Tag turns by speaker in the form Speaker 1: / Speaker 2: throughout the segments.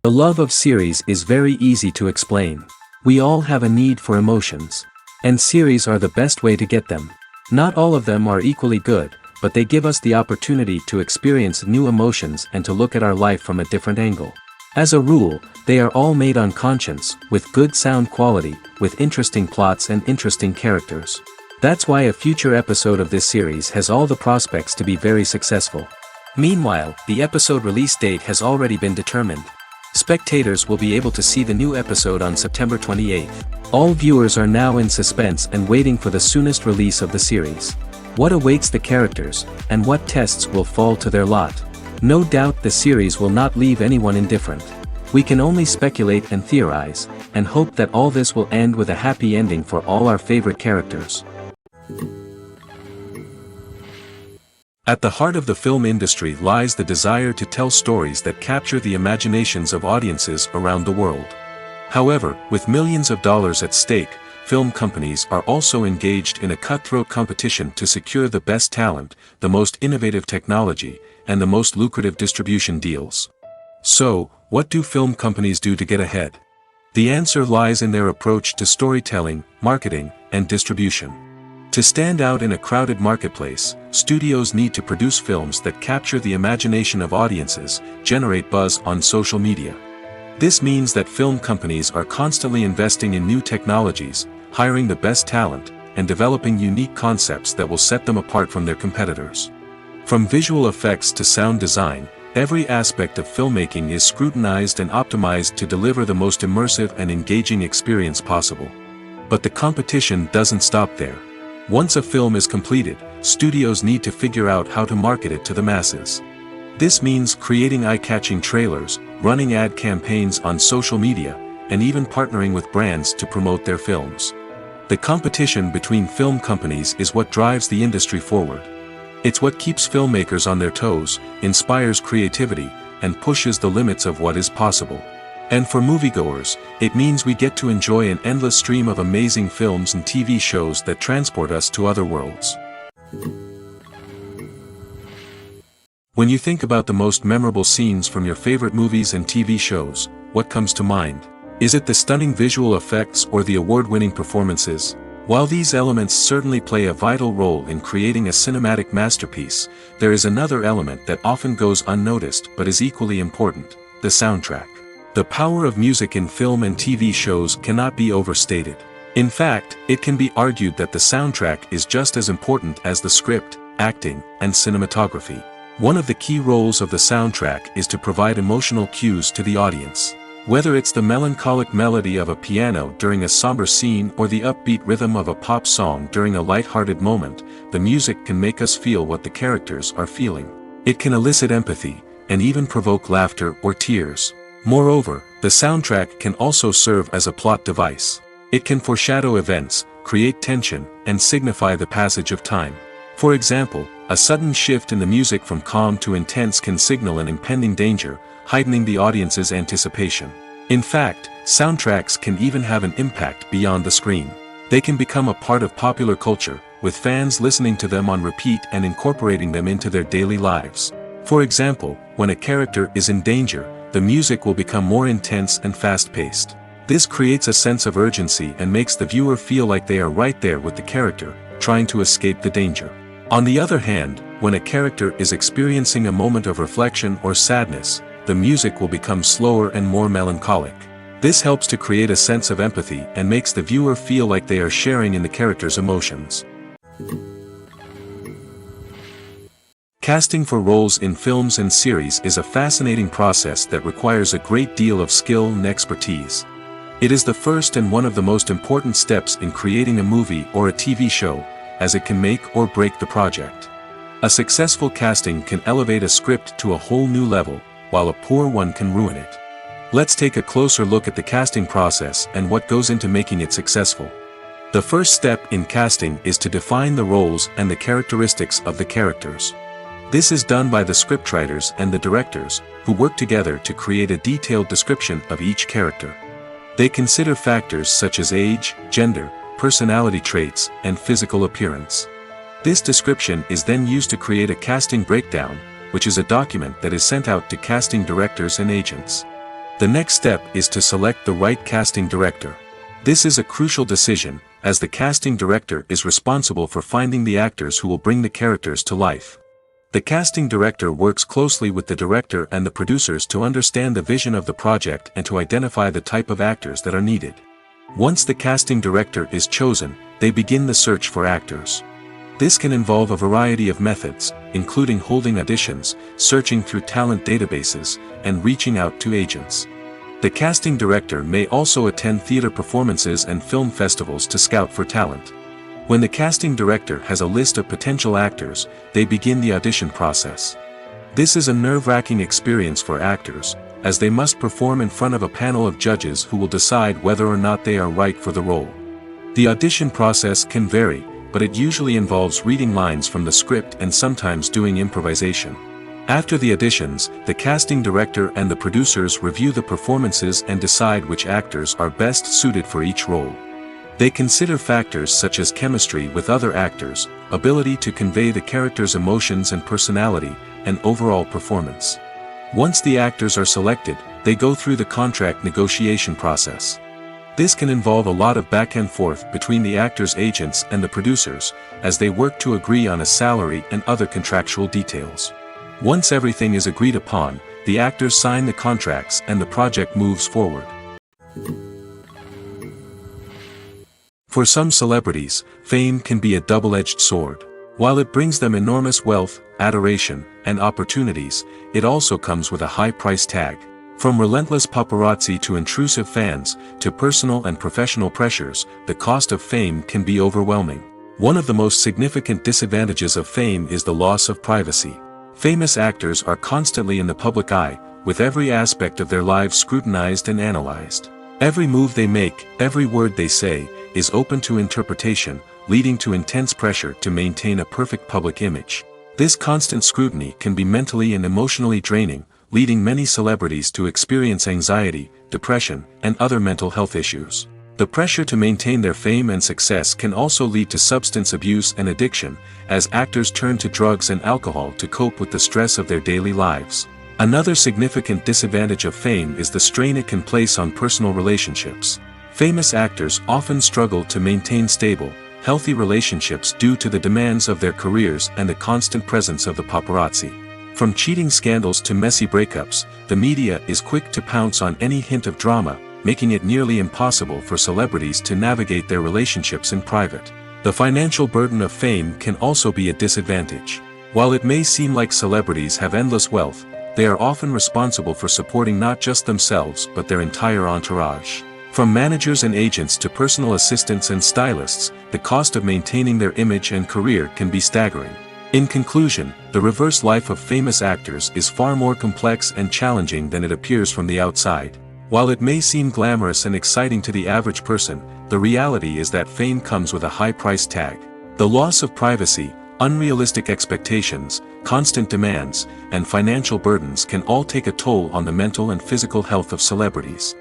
Speaker 1: The love of series is very easy to explain. We all have a need for emotions. And series are the best way to get them. Not all of them are equally good, but they give us the opportunity to experience new emotions and to look at our life from a different angle. As a rule, they are all made on conscience, with good sound quality, with interesting plots and interesting characters. That's why a future episode of this series has all the prospects to be very successful. Meanwhile, the episode release date has already been determined. Spectators will be able to see the new episode on September 28th. All viewers are now in suspense and waiting for the soonest release of the series. What awaits the characters, and what tests will fall to their lot? No doubt the series will not leave anyone indifferent. We can only speculate and theorize, and hope that all this will end with a happy ending for all our favorite characters. At the heart of the film industry lies the desire to tell stories that capture the imaginations of audiences around the world. However, with millions of dollars at stake, film companies are also engaged in a cutthroat competition to secure the best talent, the most innovative technology, and the most lucrative distribution deals. So, what do film companies do to get ahead? The answer lies in their approach to storytelling, marketing, and distribution. To stand out in a crowded marketplace, studios need to produce films that capture the imagination of audiences, generate buzz on social media. This means that film companies are constantly investing in new technologies, hiring the best talent, and developing unique concepts that will set them apart from their competitors. From visual effects to sound design, every aspect of filmmaking is scrutinized and optimized to deliver the most immersive and engaging experience possible. But the competition doesn't stop there. Once a film is completed, studios need to figure out how to market it to the masses. This means creating eye-catching trailers, running ad campaigns on social media, and even partnering with brands to promote their films. The competition between film companies is what drives the industry forward. It's what keeps filmmakers on their toes, inspires creativity, and pushes the limits of what is possible. And for moviegoers, it means we get to enjoy an endless stream of amazing films and TV shows that transport us to other worlds. When you think about the most memorable scenes from your favorite movies and TV shows, what comes to mind? Is it the stunning visual effects or the award-winning performances? While these elements certainly play a vital role in creating a cinematic masterpiece, there is another element that often goes unnoticed but is equally important: the soundtrack. The power of music in film and TV shows cannot be overstated. In fact, it can be argued that the soundtrack is just as important as the script, acting, and cinematography. One of the key roles of the soundtrack is to provide emotional cues to the audience. Whether it's the melancholic melody of a piano during a somber scene or the upbeat rhythm of a pop song during a light-hearted moment, the music can make us feel what the characters are feeling. It can elicit empathy, and even provoke laughter or tears. Moreover, the soundtrack can also serve as a plot device. It can foreshadow events, create tension, and signify the passage of time. For example, a sudden shift in the music from calm to intense can signal an impending danger, heightening the audience's anticipation. In fact, soundtracks can even have an impact beyond the screen. They can become a part of popular culture, with fans listening to them on repeat and incorporating them into their daily lives. For example, when a character is in danger, the music will become more intense and fast-paced. This creates a sense of urgency and makes the viewer feel like they are right there with the character, trying to escape the danger. On the other hand, when a character is experiencing a moment of reflection or sadness, the music will become slower and more melancholic. This helps to create a sense of empathy and makes the viewer feel like they are sharing in the character's emotions. Casting for roles in films and series is a fascinating process that requires a great deal of skill and expertise. It is the first and one of the most important steps in creating a movie or a TV show, as it can make or break the project. A successful casting can elevate a script to a whole new level, while a poor one can ruin it. Let's take a closer look at the casting process and what goes into making it successful. The first step in casting is to define the roles and the characteristics of the characters. This is done by the scriptwriters and the directors, who work together to create a detailed description of each character. They consider factors such as age, gender, personality traits, and physical appearance. This description is then used to create a casting breakdown, which is a document that is sent out to casting directors and agents. The next step is to select the right casting director. This is a crucial decision, as the casting director is responsible for finding the actors who will bring the characters to life. The casting director works closely with the director and the producers to understand the vision of the project and to identify the type of actors that are needed. Once the casting director is chosen, they begin the search for actors. This can involve a variety of methods, including holding auditions, searching through talent databases, and reaching out to agents. The casting director may also attend theater performances and film festivals to scout for talent. When the casting director has a list of potential actors, they begin the audition process. This is a nerve-wracking experience for actors, as they must perform in front of a panel of judges who will decide whether or not they are right for the role. The audition process can vary, but it usually involves reading lines from the script and sometimes doing improvisation. After the auditions, the casting director and the producers review the performances and decide which actors are best suited for each role. They consider factors such as chemistry with other actors, ability to convey the character's emotions and personality, and overall performance. Once the actors are selected, they go through the contract negotiation process. This can involve a lot of back and forth between the actors' agents and the producers, as they work to agree on a salary and other contractual details. Once everything is agreed upon, the actors sign the contracts and the project moves forward. For some celebrities, fame can be a double-edged sword. While it brings them enormous wealth, adoration, and opportunities, it also comes with a high price tag. From relentless paparazzi to intrusive fans, to personal and professional pressures, the cost of fame can be overwhelming. One of the most significant disadvantages of fame is the loss of privacy. Famous actors are constantly in the public eye, with every aspect of their lives scrutinized and analyzed. Every move they make, every word they say, is open to interpretation, leading to intense pressure to maintain a perfect public image. This constant scrutiny can be mentally and emotionally draining, leading many celebrities to experience anxiety, depression, and other mental health issues. The pressure to maintain their fame and success can also lead to substance abuse and addiction, as actors turn to drugs and alcohol to cope with the stress of their daily lives. Another significant disadvantage of fame is the strain it can place on personal relationships. Famous actors often struggle to maintain stable, healthy relationships due to the demands of their careers and the constant presence of the paparazzi. From cheating scandals to messy breakups, the media is quick to pounce on any hint of drama, making it nearly impossible for celebrities to navigate their relationships in private. The financial burden of fame can also be a disadvantage. While it may seem like celebrities have endless wealth, they are often responsible for supporting not just themselves but their entire entourage. From managers and agents to personal assistants and stylists, the cost of maintaining their image and career can be staggering. In conclusion, the reverse life of famous actors is far more complex and challenging than it appears from the outside. While it may seem glamorous and exciting to the average person, the reality is that fame comes with a high price tag. The loss of privacy, unrealistic expectations, constant demands, and financial burdens can all take a toll on the mental and physical health of celebrities.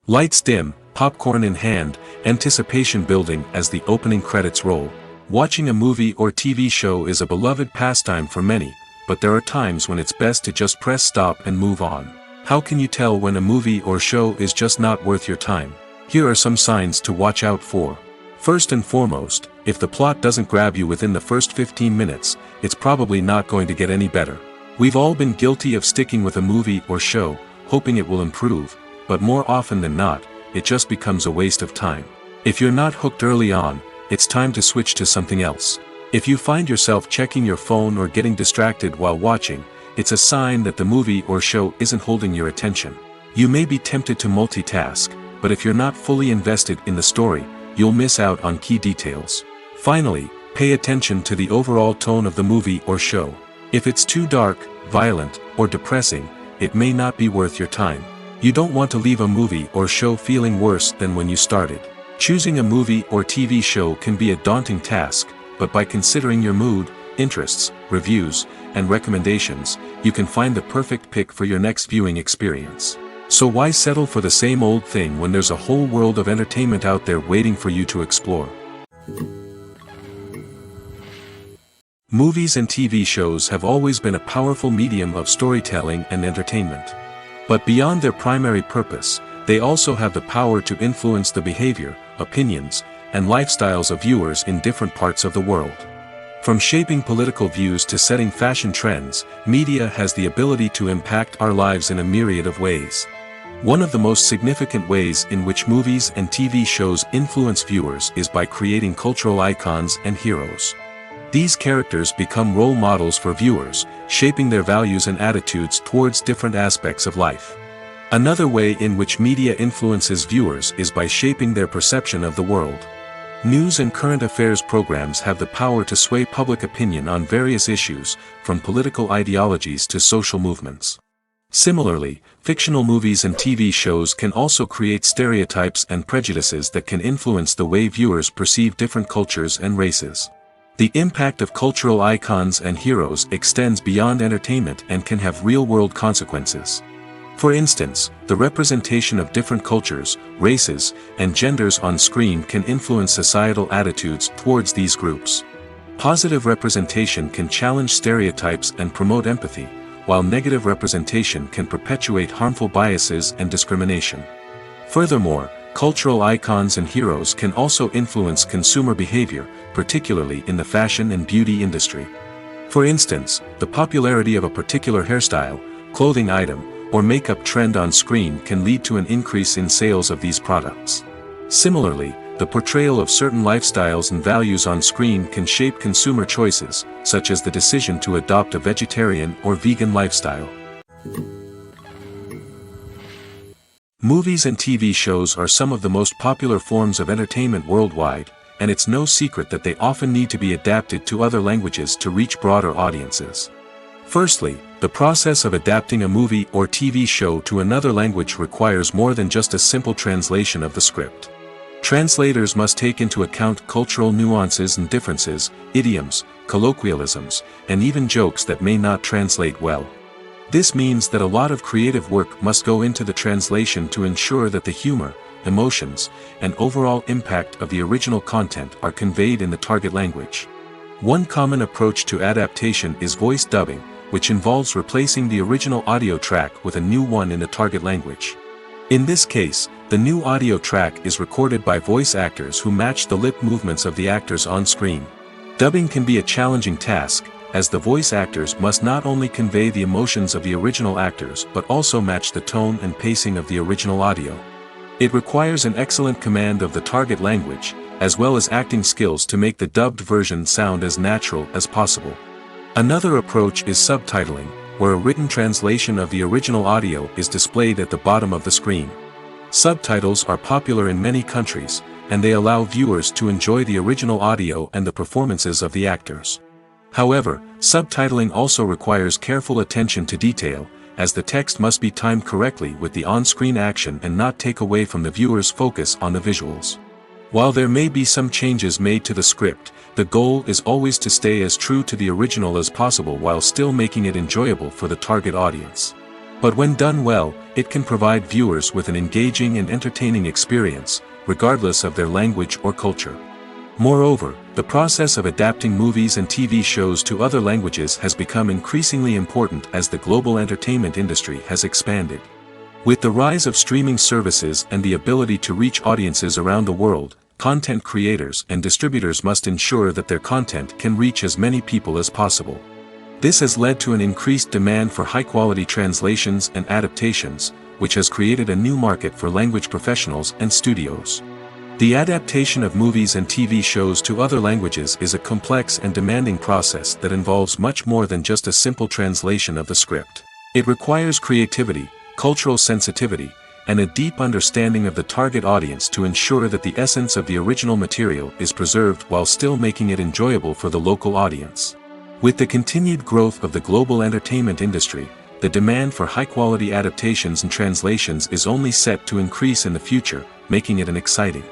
Speaker 1: Lights dim, popcorn in hand, anticipation building as the opening credits roll. Watching a movie or TV show is a beloved pastime for many, but there are times when it's best to just press stop and move on. How can you tell when a movie or show is just not worth your time? Here are some signs to watch out for. First and foremost, if the plot doesn't grab you within the first 15 minutes, it's probably not going to get any better. We've all been guilty of sticking with a movie or show, hoping it will improve, but more often than not, it just becomes a waste of time. If you're not hooked early on, it's time to switch to something else. If you find yourself checking your phone or getting distracted while watching, it's a sign that the movie or show isn't holding your attention. You may be tempted to multitask, but if you're not fully invested in the story, you'll miss out on key details. Finally, pay attention to the overall tone of the movie or show. If it's too dark, violent, or depressing, it may not be worth your time. You don't want to leave a movie or show feeling worse than when you started. Choosing a movie or TV show can be a daunting task, but by considering your mood, interests, reviews, and recommendations, you can find the perfect pick for your next viewing experience. So why settle for the same old thing when there's a whole world of entertainment out there waiting for you to explore? Movies and TV shows have always been a powerful medium of storytelling and entertainment. But beyond their primary purpose, they also have the power to influence the behavior, opinions, and lifestyles of viewers in different parts of the world. From shaping political views to setting fashion trends, media has the ability to impact our lives in a myriad of ways. One of the most significant ways in which movies and TV shows influence viewers is by creating cultural icons and heroes. These characters become role models for viewers, shaping their values and attitudes towards different aspects of life. Another way in which media influences viewers is by shaping their perception of the world. News and current affairs programs have the power to sway public opinion on various issues, from political ideologies to social movements. Similarly, fictional movies and TV shows can also create stereotypes and prejudices that can influence the way viewers perceive different cultures and races. The impact of cultural icons and heroes extends beyond entertainment and can have real-world consequences. For instance, the representation of different cultures, races, and genders on screen can influence societal attitudes towards these groups. Positive representation can challenge stereotypes and promote empathy, while negative representation can perpetuate harmful biases and discrimination. Furthermore, cultural icons and heroes can also influence consumer behavior, particularly in the fashion and beauty industry. For instance, the popularity of a particular hairstyle, clothing item, or makeup trend on screen can lead to an increase in sales of these products. Similarly, the portrayal of certain lifestyles and values on screen can shape consumer choices, such as the decision to adopt a vegetarian or vegan lifestyle. Movies and TV shows are some of the most popular forms of entertainment worldwide, and it's no secret that they often need to be adapted to other languages to reach broader audiences. Firstly, the process of adapting a movie or TV show to another language requires more than just a simple translation of the script. Translators must take into account cultural nuances and differences, idioms, colloquialisms, and even jokes that may not translate well. This means that a lot of creative work must go into the translation to ensure that the humor, emotions, and overall impact of the original content are conveyed in the target language. One common approach to adaptation is voice dubbing, which involves replacing the original audio track with a new one in the target language. In this case, the new audio track is recorded by voice actors who match the lip movements of the actors on screen. Dubbing can be a challenging task, as the voice actors must not only convey the emotions of the original actors but also match the tone and pacing of the original audio. It requires an excellent command of the target language, as well as acting skills to make the dubbed version sound as natural as possible. Another approach is subtitling, where a written translation of the original audio is displayed at the bottom of the screen. Subtitles are popular in many countries, and they allow viewers to enjoy the original audio and the performances of the actors. However, subtitling also requires careful attention to detail, as the text must be timed correctly with the on-screen action and not take away from the viewer's focus on the visuals. While there may be some changes made to the script, the goal is always to stay as true to the original as possible while still making it enjoyable for the target audience. But when done well, it can provide viewers with an engaging and entertaining experience, regardless of their language or culture. Moreover, the process of adapting movies and TV shows to other languages has become increasingly important as the global entertainment industry has expanded. With the rise of streaming services and the ability to reach audiences around the world, content creators and distributors must ensure that their content can reach as many people as possible. This has led to an increased demand for high-quality translations and adaptations, which has created a new market for language professionals and studios. The adaptation of movies and TV shows to other languages is a complex and demanding process that involves much more than just a simple translation of the script. It requires creativity, cultural sensitivity, and a deep understanding of the target audience to ensure that the essence of the original material is preserved while still making it enjoyable for the local audience. With the continued growth of the global entertainment industry, the demand for high-quality adaptations and translations is only set to increase in the future, making it exciting.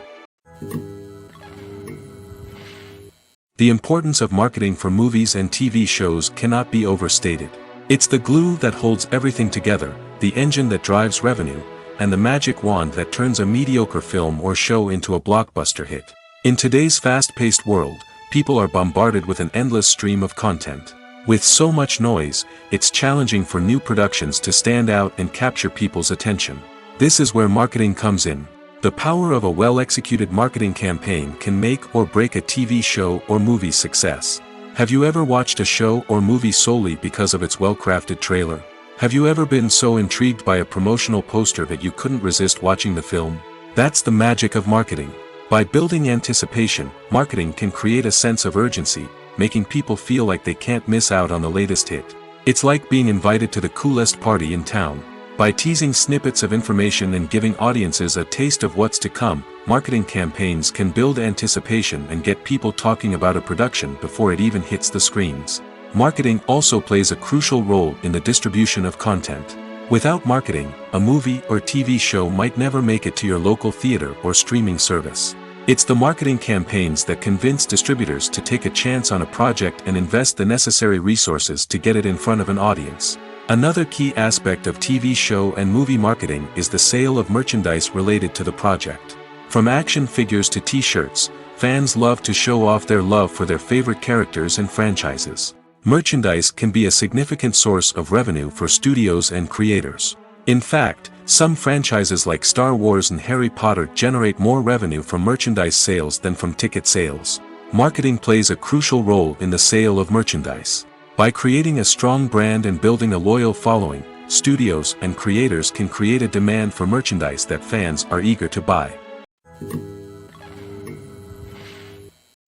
Speaker 1: The importance of marketing for movies and TV shows cannot be overstated. It's the glue that holds everything together, the engine that drives revenue, and the magic wand that turns a mediocre film or show into a blockbuster hit. In today's fast-paced world, people are bombarded with an endless stream of content. With so much noise, it's challenging for new productions to stand out and capture people's attention. This is where marketing comes in. The power of a well-executed marketing campaign can make or break a TV show or movie's success. Have you ever watched a show or movie solely because of its well-crafted trailer? Have you ever been so intrigued by a promotional poster that you couldn't resist watching the film? That's the magic of marketing. By building anticipation, marketing can create a sense of urgency, making people feel like they can't miss out on the latest hit. It's like being invited to the coolest party in town. By teasing snippets of information and giving audiences a taste of what's to come, marketing campaigns can build anticipation and get people talking about a production before it even hits the screens. Marketing also plays a crucial role in the distribution of content. Without marketing, a movie or TV show might never make it to your local theater or streaming service. It's the marketing campaigns that convince distributors to take a chance on a project and invest the necessary resources to get it in front of an audience. Another key aspect of TV show and movie marketing is the sale of merchandise related to the project. From action figures to t-shirts, fans love to show off their love for their favorite characters and franchises. Merchandise can be a significant source of revenue for studios and creators. In fact, some franchises like Star Wars and Harry Potter generate more revenue from merchandise sales than from ticket sales. Marketing plays a crucial role in the sale of merchandise. By creating a strong brand and building a loyal following, studios and creators can create a demand for merchandise that fans are eager to buy.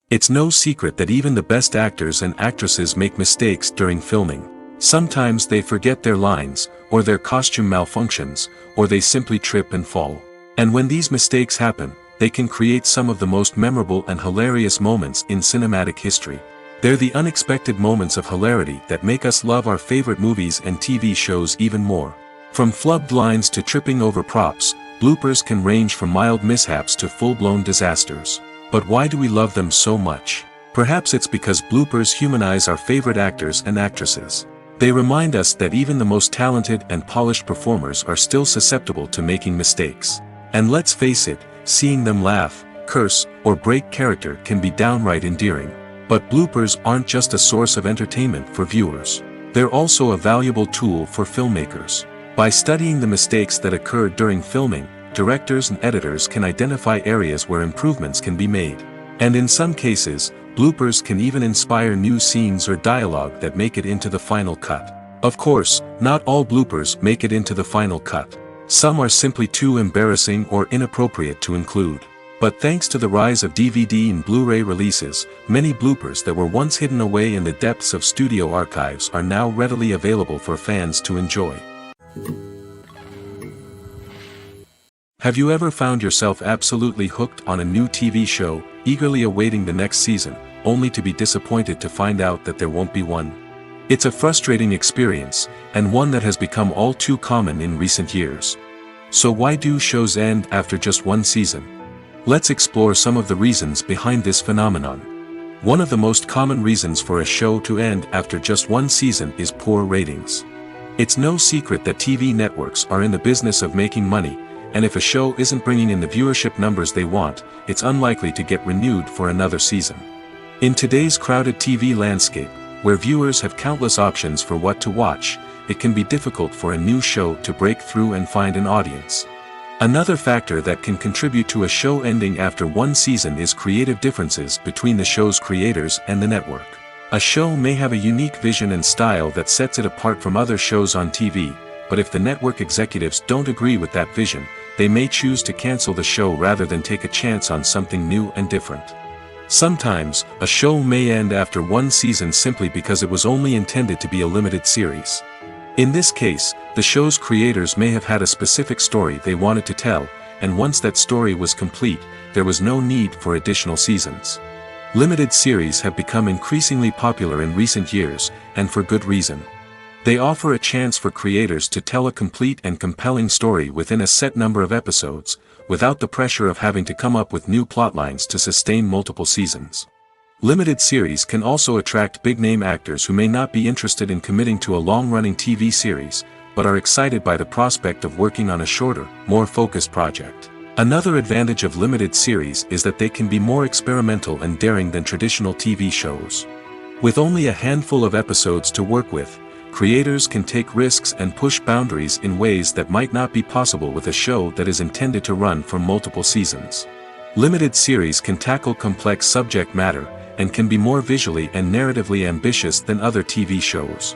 Speaker 1: It's no secret that even the best actors and actresses make mistakes during filming. Sometimes they forget their lines, or their costume malfunctions, or they simply trip and fall. And when these mistakes happen, they can create some of the most memorable and hilarious moments in cinematic history. They're the unexpected moments of hilarity that make us love our favorite movies and TV shows even more. From flubbed lines to tripping over props, bloopers can range from mild mishaps to full-blown disasters. But why do we love them so much? Perhaps it's because bloopers humanize our favorite actors and actresses. They remind us that even the most talented and polished performers are still susceptible to making mistakes. And let's face it, seeing them laugh, curse, or break character can be downright endearing. But bloopers aren't just a source of entertainment for viewers. They're also a valuable tool for filmmakers. By studying the mistakes that occurred during filming, directors and editors can identify areas where improvements can be made. And in some cases, bloopers can even inspire new scenes or dialogue that make it into the final cut. Of course, not all bloopers make it into the final cut. Some are simply too embarrassing or inappropriate to include. But thanks to the rise of DVD and Blu-ray releases, many bloopers that were once hidden away in the depths of studio archives are now readily available for fans to enjoy. Have you ever found yourself absolutely hooked on a new TV show, eagerly awaiting the next season, only to be disappointed to find out that there won't be one? It's a frustrating experience, and one that has become all too common in recent years. So why do shows end after just one season? Let's explore some of the reasons behind this phenomenon. One of the most common reasons for a show to end after just one season is poor ratings. It's no secret that TV networks are in the business of making money, and if a show isn't bringing in the viewership numbers they want, it's unlikely to get renewed for another season. In today's crowded TV landscape, where viewers have countless options for what to watch, it can be difficult for a new show to break through and find an audience. Another factor that can contribute to a show ending after one season is creative differences between the show's creators and the network. A show may have a unique vision and style that sets it apart from other shows on TV, but if the network executives don't agree with that vision, they may choose to cancel the show rather than take a chance on something new and different. Sometimes, a show may end after one season simply because it was only intended to be a limited series. In this case, the show's creators may have had a specific story they wanted to tell, and once that story was complete, there was no need for additional seasons. Limited series have become increasingly popular in recent years, and for good reason. They offer a chance for creators to tell a complete and compelling story within a set number of episodes, without the pressure of having to come up with new plotlines to sustain multiple seasons. Limited series can also attract big-name actors who may not be interested in committing to a long-running TV series, but are excited by the prospect of working on a shorter, more focused project. Another advantage of limited series is that they can be more experimental and daring than traditional TV shows. With only a handful of episodes to work with, creators can take risks and push boundaries in ways that might not be possible with a show that is intended to run for multiple seasons. Limited series can tackle complex subject matter, and can be more visually and narratively ambitious than other TV shows.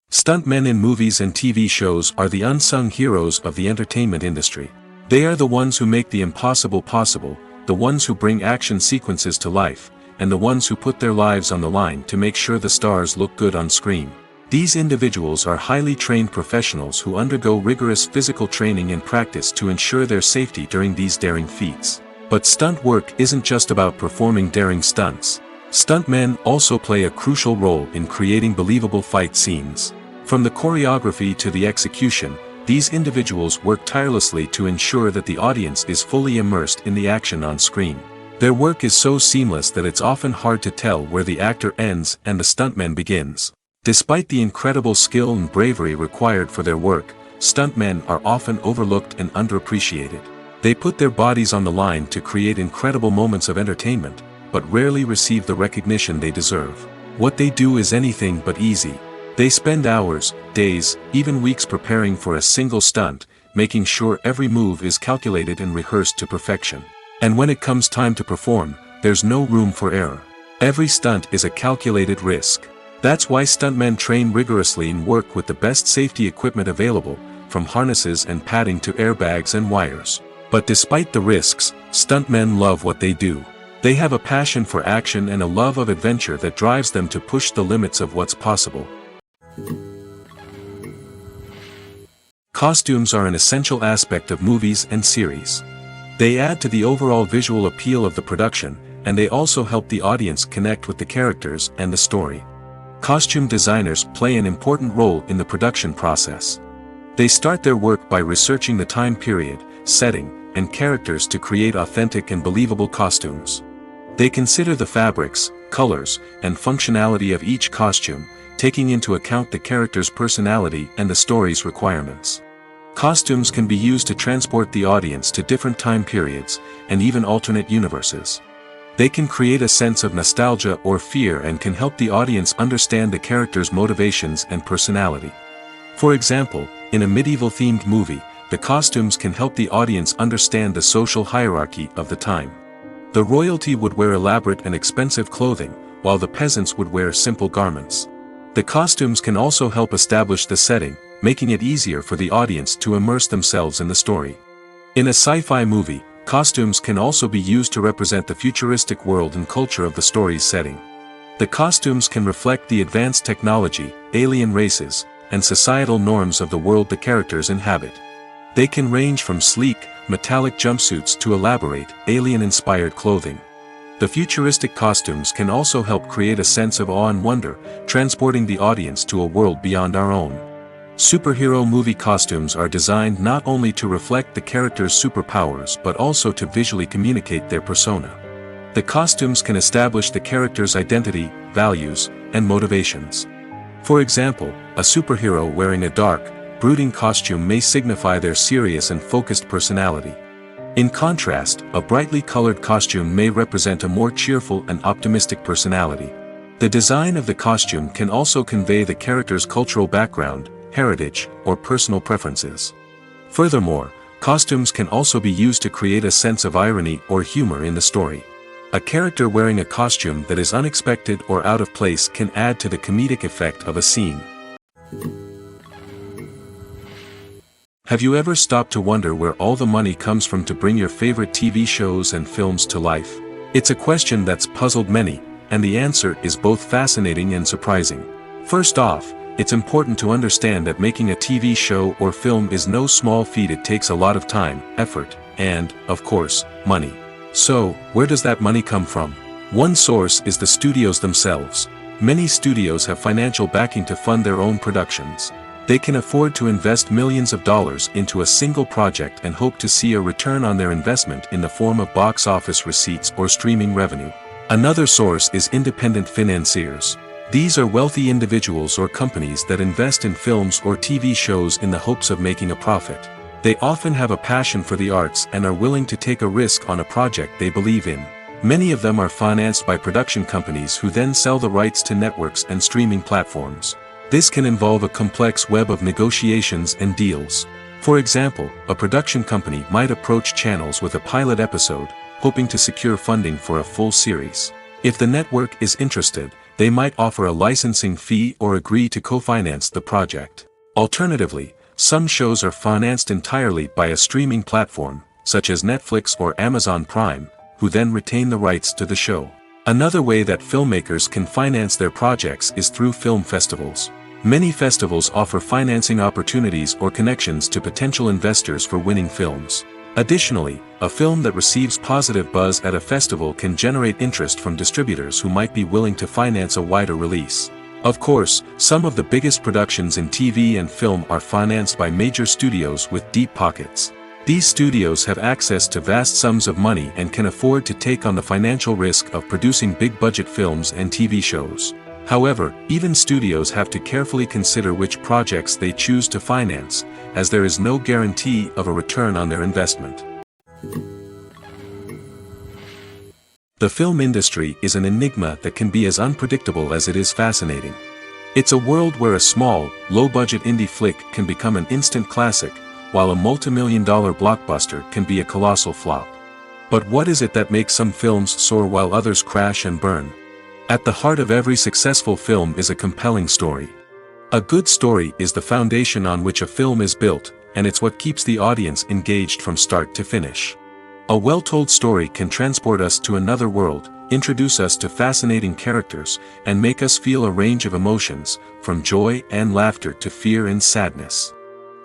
Speaker 1: Stuntmen in movies and TV shows are the unsung heroes of the entertainment industry. They are the ones who make the impossible possible, the ones who bring action sequences to life, and the ones who put their lives on the line to make sure the stars look good on screen. These individuals are highly trained professionals who undergo rigorous physical training and practice to ensure their safety during these daring feats. But stunt work isn't just about performing daring stunts. Stuntmen also play a crucial role in creating believable fight scenes. From the choreography to the execution, these individuals work tirelessly to ensure that the audience is fully immersed in the action on screen. Their work is so seamless that it's often hard to tell where the actor ends and the stuntman begins. Despite the incredible skill and bravery required for their work, stuntmen are often overlooked and underappreciated. They put their bodies on the line to create incredible moments of entertainment, but rarely receive the recognition they deserve. What they do is anything but easy. They spend hours, days, even weeks preparing for a single stunt, making sure every move is calculated and rehearsed to perfection. And when it comes time to perform, there's no room for error. Every stunt is a calculated risk. That's why stuntmen train rigorously and work with the best safety equipment available, from harnesses and padding to airbags and wires. But despite the risks, stuntmen love what they do. They have a passion for action and a love of adventure that drives them to push the limits of what's possible. Costumes are an essential aspect of movies and series. They add to the overall visual appeal of the production, and they also help the audience connect with the characters and the story. Costume designers play an important role in the production process. They start their work by researching the time period, setting, and characters to create authentic and believable costumes. They consider the fabrics, colors, and functionality of each costume, taking into account the character's personality and the story's requirements. Costumes can be used to transport the audience to different time periods, and even alternate universes. They can create a sense of nostalgia or fear and can help the audience understand the character's motivations and personality. For example, in a medieval-themed movie, the costumes can help the audience understand the social hierarchy of the time. The royalty would wear elaborate and expensive clothing, while the peasants would wear simple garments. The costumes can also help establish the setting, making it easier for the audience to immerse themselves in the story. In a sci-fi movie, costumes can also be used to represent the futuristic world and culture of the story's setting. The costumes can reflect the advanced technology, alien races, and societal norms of the world the characters inhabit. They can range from sleek, metallic jumpsuits to elaborate, alien-inspired clothing. The futuristic costumes can also help create a sense of awe and wonder, transporting the audience to a world beyond our own. Superhero movie costumes are designed not only to reflect the character's superpowers but also to visually communicate their persona. The costumes can establish the character's identity, values, and motivations. For example, a superhero wearing a dark, brooding costume may signify their serious and focused personality. In contrast, a brightly colored costume may represent a more cheerful and optimistic personality. The design of the costume can also convey the character's cultural background, heritage, or personal preferences. Furthermore, costumes can also be used to create a sense of irony or humor in the story. A character wearing a costume that is unexpected or out of place can add to the comedic effect of a scene. Have you ever stopped to wonder where all the money comes from to bring your favorite TV shows and films to life? It's a question that's puzzled many, and the answer is both fascinating and surprising. First off, it's important to understand that making a TV show or film is no small feat. It takes a lot of time, effort, and, of course, money. So, where does that money come from? One source is the studios themselves. Many studios have financial backing to fund their own productions. They can afford to invest millions of dollars into a single project and hope to see a return on their investment in the form of box office receipts or streaming revenue. Another source is independent financiers. These are wealthy individuals or companies that invest in films or TV shows in the hopes of making a profit. They often have a passion for the arts and are willing to take a risk on a project they believe in. Many of them are financed by production companies who then sell the rights to networks and streaming platforms. This can involve a complex web of negotiations and deals. For example, a production company might approach channels with a pilot episode, hoping to secure funding for a full series. If the network is interested, they might offer a licensing fee or agree to co-finance the project. Alternatively, some shows are financed entirely by a streaming platform, such as Netflix or Amazon Prime, who then retain the rights to the show. Another way that filmmakers can finance their projects is through film festivals. Many festivals offer financing opportunities or connections to potential investors for winning films. Additionally, a film that receives positive buzz at a festival can generate interest from distributors who might be willing to finance a wider release. Of course, some of the biggest productions in TV and film are financed by major studios with deep pockets. These studios have access to vast sums of money and can afford to take on the financial risk of producing big-budget films and TV shows. However, even studios have to carefully consider which projects they choose to finance, as there is no guarantee of a return on their investment. The film industry is an enigma that can be as unpredictable as it is fascinating. It's a world where a small, low-budget indie flick can become an instant classic, while a multi-million-dollar blockbuster can be a colossal flop. But what is it that makes some films soar while others crash and burn? At the heart of every successful film is a compelling story. A good story is the foundation on which a film is built, and it's what keeps the audience engaged from start to finish. A well-told story can transport us to another world, introduce us to fascinating characters, and make us feel a range of emotions, from joy and laughter to fear and sadness.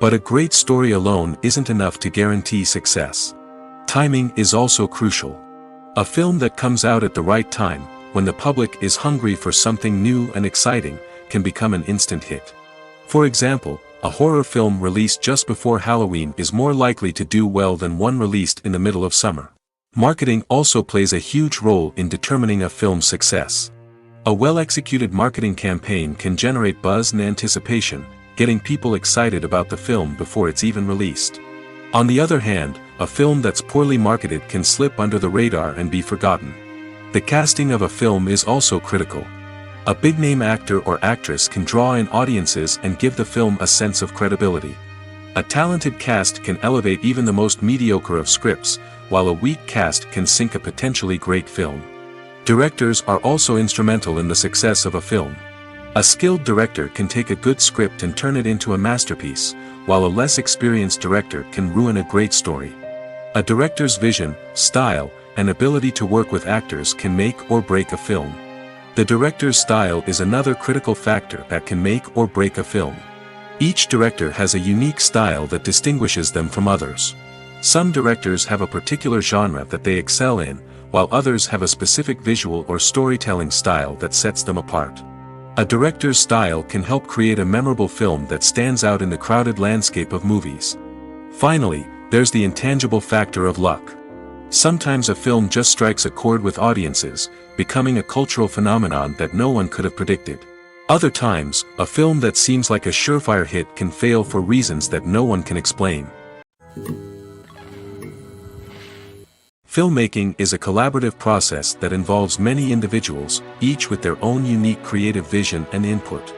Speaker 1: But a great story alone isn't enough to guarantee success. Timing is also crucial. A film that comes out at the right time, when the public is hungry for something new and exciting, can become an instant hit. For example, a horror film released just before Halloween is more likely to do well than one released in the middle of summer. Marketing also plays a huge role in determining a film's success. A well-executed marketing campaign can generate buzz and anticipation, getting people excited about the film before it's even released. On the other hand, a film that's poorly marketed can slip under the radar and be forgotten. The casting of a film is also critical. A big-name actor or actress can draw in audiences and give the film a sense of credibility. A talented cast can elevate even the most mediocre of scripts, while a weak cast can sink a potentially great film. Directors are also instrumental in the success of a film. A skilled director can take a good script and turn it into a masterpiece, while a less experienced director can ruin a great story. A director's vision, style, and ability to work with actors can make or break a film. The director's style is another critical factor that can make or break a film. Each director has a unique style that distinguishes them from others. Some directors have a particular genre that they excel in, while others have a specific visual or storytelling style that sets them apart. A director's style can help create a memorable film that stands out in the crowded landscape of movies. Finally, there's the intangible factor of luck. Sometimes a film just strikes a chord with audiences, becoming a cultural phenomenon that no one could have predicted. Other times, a film that seems like a surefire hit can fail for reasons that no one can explain. Filmmaking is a collaborative process that involves many individuals, each with their own unique creative vision and input.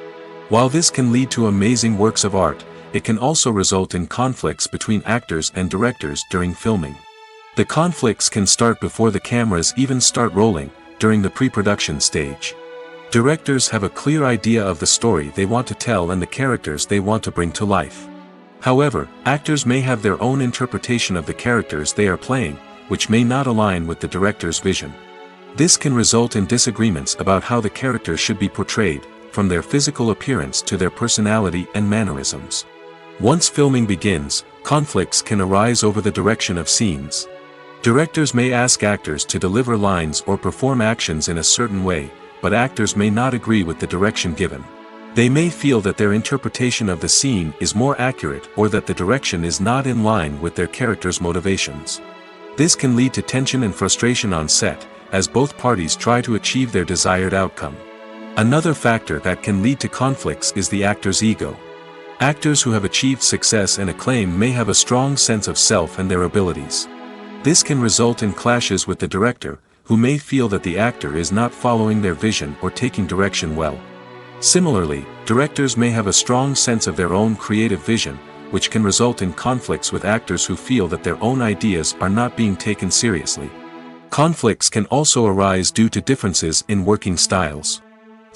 Speaker 1: While this can lead to amazing works of art, it can also result in conflicts between actors and directors during filming. The conflicts can start before the cameras even start rolling, during the pre-production stage. Directors have a clear idea of the story they want to tell and the characters they want to bring to life. However, actors may have their own interpretation of the characters they are playing, which may not align with the director's vision. This can result in disagreements about how the characters should be portrayed, from their physical appearance to their personality and mannerisms. Once filming begins, conflicts can arise over the direction of scenes. Directors may ask actors to deliver lines or perform actions in a certain way, but actors may not agree with the direction given. They may feel that their interpretation of the scene is more accurate or that the direction is not in line with their character's motivations. This can lead to tension and frustration on set, as both parties try to achieve their desired outcome. Another factor that can lead to conflicts is the actor's ego. Actors who have achieved success and acclaim may have a strong sense of self and their abilities. This can result in clashes with the director, who may feel that the actor is not following their vision or taking direction well. Similarly, directors may have a strong sense of their own creative vision, which can result in conflicts with actors who feel that their own ideas are not being taken seriously. Conflicts can also arise due to differences in working styles.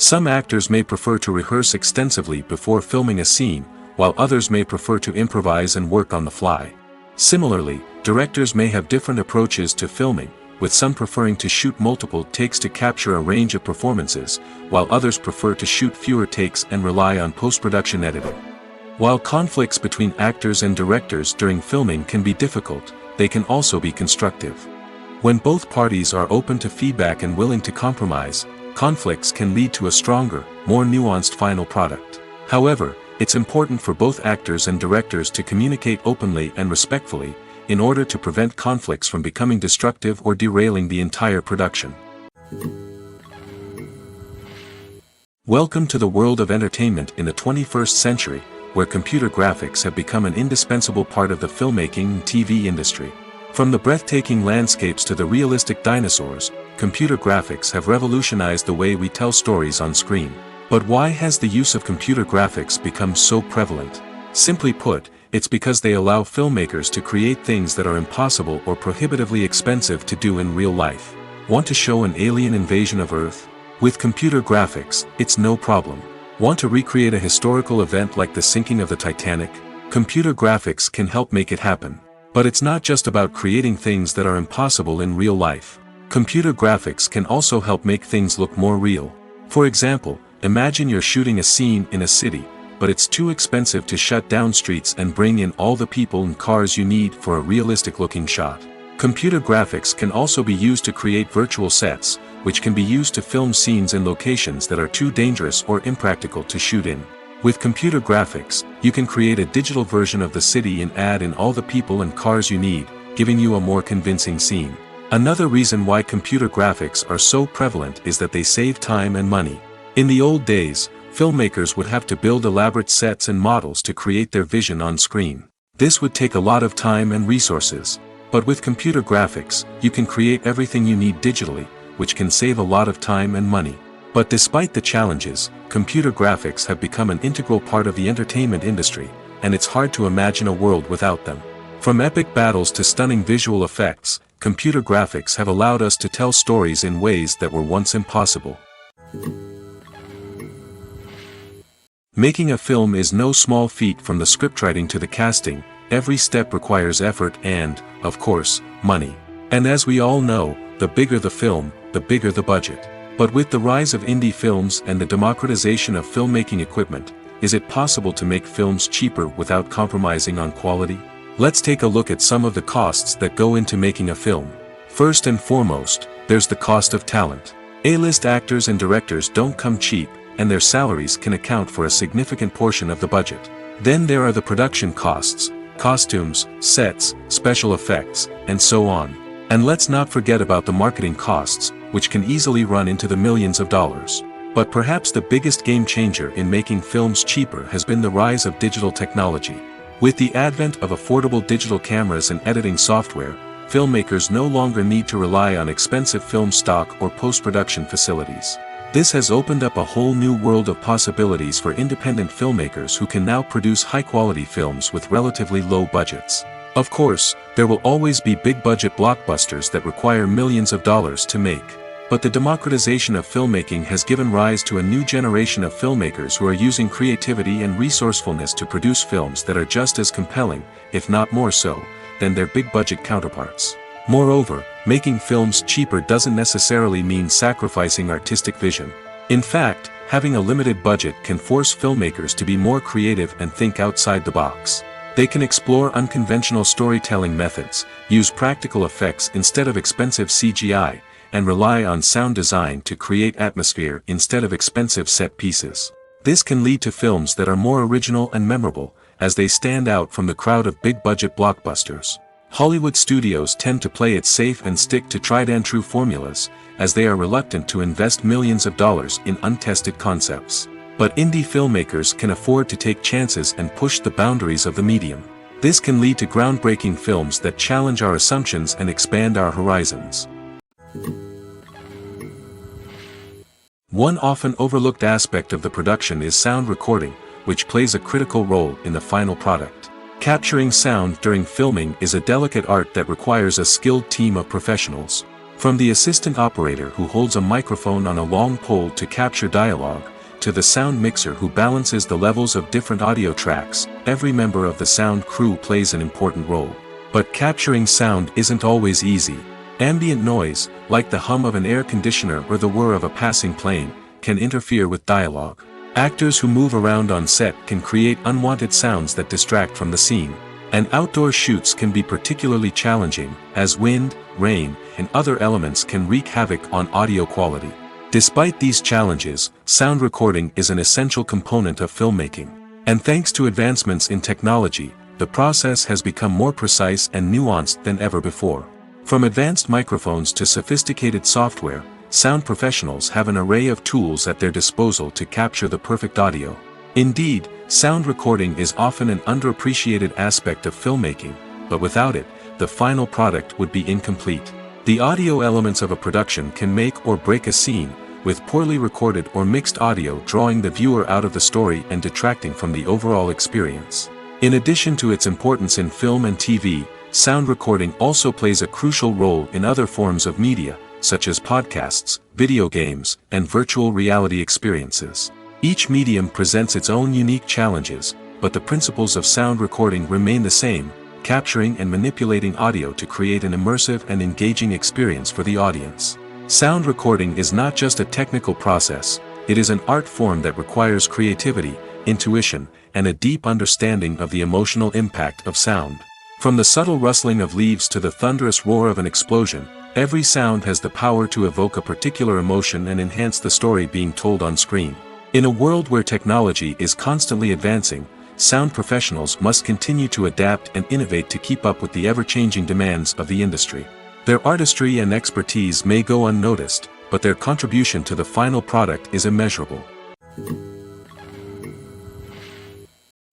Speaker 1: Some actors may prefer to rehearse extensively before filming a scene, while others may prefer to improvise and work on the fly. Similarly, directors may have different approaches to filming, with some preferring to shoot multiple takes to capture a range of performances, while others prefer to shoot fewer takes and rely on post-production editing. While conflicts between actors and directors during filming can be difficult, they can also be constructive. When both parties are open to feedback and willing to compromise, conflicts can lead to a stronger, more nuanced final product. However, it's important for both actors and directors to communicate openly and respectfully, in order to prevent conflicts from becoming destructive or derailing the entire production. Welcome to the world of entertainment in the 21st century, where computer graphics have become an indispensable part of the filmmaking and TV industry. From the breathtaking landscapes to the realistic dinosaurs, computer graphics have revolutionized the way we tell stories on screen. But why has the use of computer graphics become so prevalent? Simply put, it's because they allow filmmakers to create things that are impossible or prohibitively expensive to do in real life. Want to show an alien invasion of Earth? With computer graphics, it's no problem. Want to recreate a historical event like the sinking of the Titanic? Computer graphics can help make it happen. But it's not just about creating things that are impossible in real life. Computer graphics can also help make things look more real. For example, imagine you're shooting a scene in a city, but it's too expensive to shut down streets and bring in all the people and cars you need for a realistic-looking shot. Computer graphics can also be used to create virtual sets, which can be used to film scenes in locations that are too dangerous or impractical to shoot in. With computer graphics, you can create a digital version of the city and add in all the people and cars you need, giving you a more convincing scene. Another reason why computer graphics are so prevalent is that they save time and money. In the old days, filmmakers would have to build elaborate sets and models to create their vision on screen. This would take a lot of time and resources. But with computer graphics, you can create everything you need digitally, which can save a lot of time and money. But despite the challenges, computer graphics have become an integral part of the entertainment industry, and it's hard to imagine a world without them. From epic battles to stunning visual effects, computer graphics have allowed us to tell stories in ways that were once impossible. Making a film is no small feat. From the scriptwriting to the casting, every step requires effort and, of course, money. And as we all know, the bigger the film, the bigger the budget. But with the rise of indie films and the democratization of filmmaking equipment, is it possible to make films cheaper without compromising on quality? Let's take a look at some of the costs that go into making a film. First and foremost, there's the cost of talent. A-list actors and directors don't come cheap, and their salaries can account for a significant portion of the budget. Then there are the production costs, costumes, sets, special effects, and so on. And let's not forget about the marketing costs, which can easily run into the millions of dollars. But perhaps the biggest game changer in making films cheaper has been the rise of digital technology. With the advent of affordable digital cameras and editing software, filmmakers no longer need to rely on expensive film stock or post-production facilities. This has opened up a whole new world of possibilities for independent filmmakers who can now produce high-quality films with relatively low budgets. Of course, there will always be big-budget blockbusters that require millions of dollars to make. But the democratization of filmmaking has given rise to a new generation of filmmakers who are using creativity and resourcefulness to produce films that are just as compelling, if not more so, than their big-budget counterparts. Moreover, making films cheaper doesn't necessarily mean sacrificing artistic vision. In fact, having a limited budget can force filmmakers to be more creative and think outside the box. They can explore unconventional storytelling methods, use practical effects instead of expensive CGI, and rely on sound design to create atmosphere instead of expensive set pieces. This can lead to films that are more original and memorable, as they stand out from the crowd of big-budget blockbusters. Hollywood studios tend to play it safe and stick to tried-and-true formulas, as they are reluctant to invest millions of dollars in untested concepts. But indie filmmakers can afford to take chances and push the boundaries of the medium. This can lead to groundbreaking films that challenge our assumptions and expand our horizons. One often overlooked aspect of the production is sound recording, which plays a critical role in the final product. Capturing sound during filming is a delicate art that requires a skilled team of professionals. From the assistant operator who holds a microphone on a long pole to capture dialogue, to the sound mixer who balances the levels of different audio tracks, every member of the sound crew plays an important role. But capturing sound isn't always easy. Ambient noise, like the hum of an air conditioner or the whir of a passing plane, can interfere with dialogue. Actors who move around on set can create unwanted sounds that distract from the scene. And outdoor shoots can be particularly challenging, as wind, rain, and other elements can wreak havoc on audio quality. Despite these challenges, sound recording is an essential component of filmmaking. And thanks to advancements in technology, the process has become more precise and nuanced than ever before. From advanced microphones to sophisticated software, sound professionals have an array of tools at their disposal to capture the perfect audio. Indeed, sound recording is often an underappreciated aspect of filmmaking, but without it, the final product would be incomplete. The audio elements of a production can make or break a scene, with poorly recorded or mixed audio drawing the viewer out of the story and detracting from the overall experience. In addition to its importance in film and TV, sound recording also plays a crucial role in other forms of media, such as podcasts, video games, and virtual reality experiences. Each medium presents its own unique challenges, but the principles of sound recording remain the same, capturing and manipulating audio to create an immersive and engaging experience for the audience. Sound recording is not just a technical process, it is an art form that requires creativity, intuition, and a deep understanding of the emotional impact of sound. From the subtle rustling of leaves to the thunderous roar of an explosion, every sound has the power to evoke a particular emotion and enhance the story being told on screen. In a world where technology is constantly advancing, sound professionals must continue to adapt and innovate to keep up with the ever-changing demands of the industry. Their artistry and expertise may go unnoticed, but their contribution to the final product is immeasurable.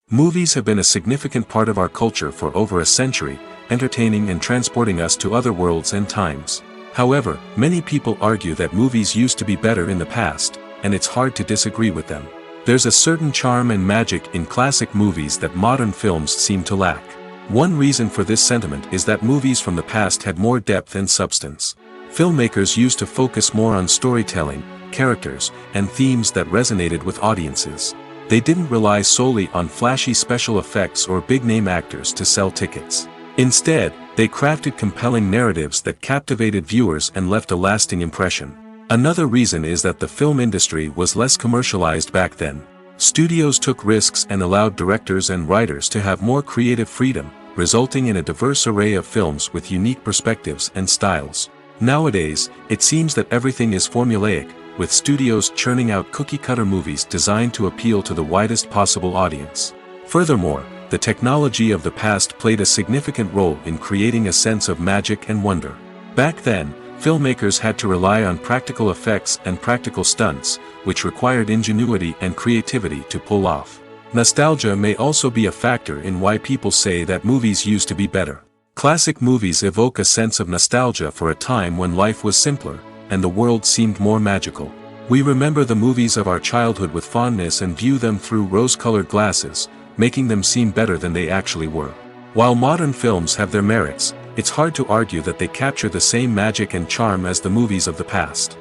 Speaker 1: Movies have been a significant part of our culture for over a century, entertaining and transporting us to other worlds and times. However, many people argue that movies used to be better in the past, and it's hard to disagree with them. There's a certain charm and magic in classic movies that modern films seem to lack. One reason for this sentiment is that movies from the past had more depth and substance. Filmmakers used to focus more on storytelling, characters, and themes that resonated with audiences. They didn't rely solely on flashy special effects or big-name actors to sell tickets. Instead, they crafted compelling narratives that captivated viewers and left a lasting impression. Another reason is that the film industry was less commercialized back then. Studios took risks and allowed directors and writers to have more creative freedom, resulting in a diverse array of films with unique perspectives and styles. Nowadays, it seems that everything is formulaic, with studios churning out cookie-cutter movies designed to appeal to the widest possible audience. Furthermore, the technology of the past played a significant role in creating a sense of magic and wonder. Back then, filmmakers had to rely on practical effects and practical stunts, which required ingenuity and creativity to pull off. Nostalgia may also be a factor in why people say that movies used to be better. Classic movies evoke a sense of nostalgia for a time when life was simpler, and the world seemed more magical. We remember the movies of our childhood with fondness and view them through rose-colored glasses, making them seem better than they actually were. While modern films have their merits, it's hard to argue that they capture the same magic and charm as the movies of the past.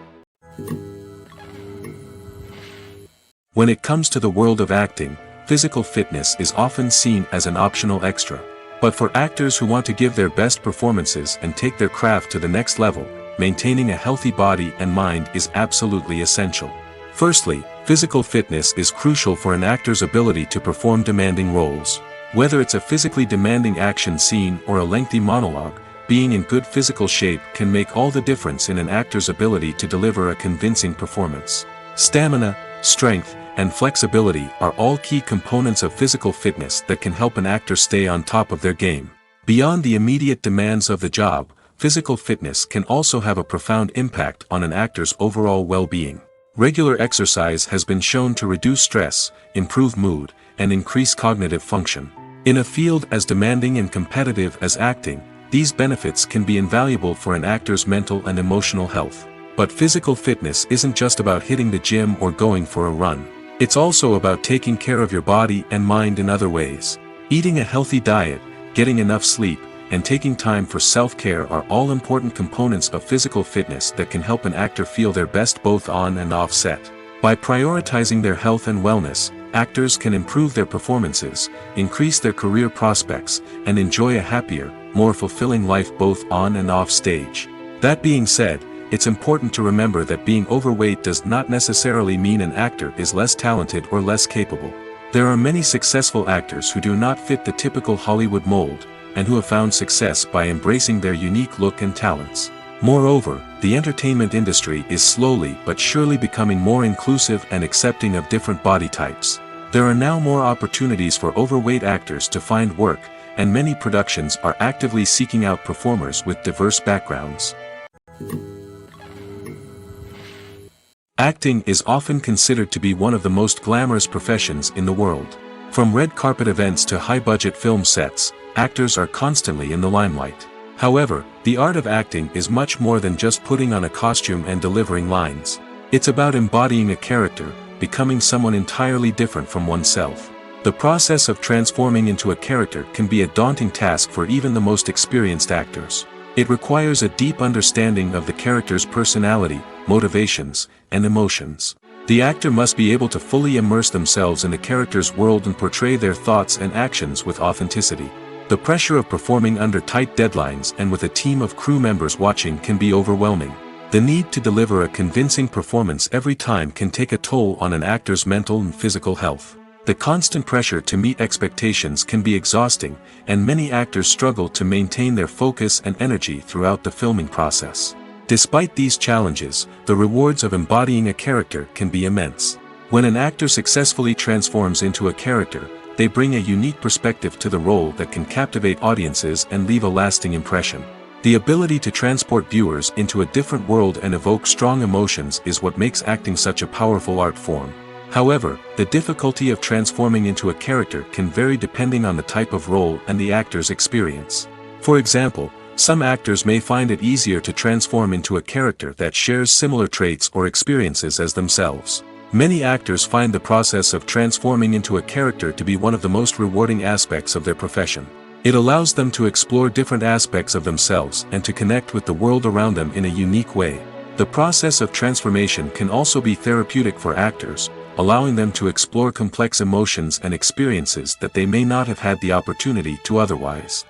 Speaker 1: When it comes to the world of acting, physical fitness is often seen as an optional extra. But for actors who want to give their best performances and take their craft to the next level, maintaining a healthy body and mind is absolutely essential. Firstly, physical fitness is crucial for an actor's ability to perform demanding roles. Whether it's a physically demanding action scene or a lengthy monologue, being in good physical shape can make all the difference in an actor's ability to deliver a convincing performance. Stamina, strength, and flexibility are all key components of physical fitness that can help an actor stay on top of their game. Beyond the immediate demands of the job, physical fitness can also have a profound impact on an actor's overall well-being. Regular exercise has been shown to reduce stress, improve mood, and increase cognitive function. In a field as demanding and competitive as acting, these benefits can be invaluable for an actor's mental and emotional health. But physical fitness isn't just about hitting the gym or going for a run. It's also about taking care of your body and mind in other ways. Eating a healthy diet, getting enough sleep, and taking time for self-care are all important components of physical fitness that can help an actor feel their best both on and off set. By prioritizing their health and wellness, actors can improve their performances, increase their career prospects, and enjoy a happier, more fulfilling life both on and off stage. That being said, it's important to remember that being overweight does not necessarily mean an actor is less talented or less capable. There are many successful actors who do not fit the typical Hollywood mold, and who have found success by embracing their unique look and talents. Moreover, the entertainment industry is slowly but surely becoming more inclusive and accepting of different body types. There are now more opportunities for overweight actors to find work, and many productions are actively seeking out performers with diverse backgrounds. Acting is often considered to be one of the most glamorous professions in the world. From red carpet events to high-budget film sets, actors are constantly in the limelight. However, the art of acting is much more than just putting on a costume and delivering lines. It's about embodying a character, becoming someone entirely different from oneself. The process of transforming into a character can be a daunting task for even the most experienced actors. It requires a deep understanding of the character's personality, motivations, and emotions. The actor must be able to fully immerse themselves in the character's world and portray their thoughts and actions with authenticity. The pressure of performing under tight deadlines and with a team of crew members watching can be overwhelming. The need to deliver a convincing performance every time can take a toll on an actor's mental and physical health. The constant pressure to meet expectations can be exhausting, and many actors struggle to maintain their focus and energy throughout the filming process. Despite these challenges, the rewards of embodying a character can be immense. When an actor successfully transforms into a character, they bring a unique perspective to the role that can captivate audiences and leave a lasting impression. The ability to transport viewers into a different world and evoke strong emotions is what makes acting such a powerful art form. However, the difficulty of transforming into a character can vary depending on the type of role and the actor's experience. For example, some actors may find it easier to transform into a character that shares similar traits or experiences as themselves. Many actors find the process of transforming into a character to be one of the most rewarding aspects of their profession. It allows them to explore different aspects of themselves and to connect with the world around them in a unique way. The process of transformation can also be therapeutic for actors, allowing them to explore complex emotions and experiences that they may not have had the opportunity to otherwise.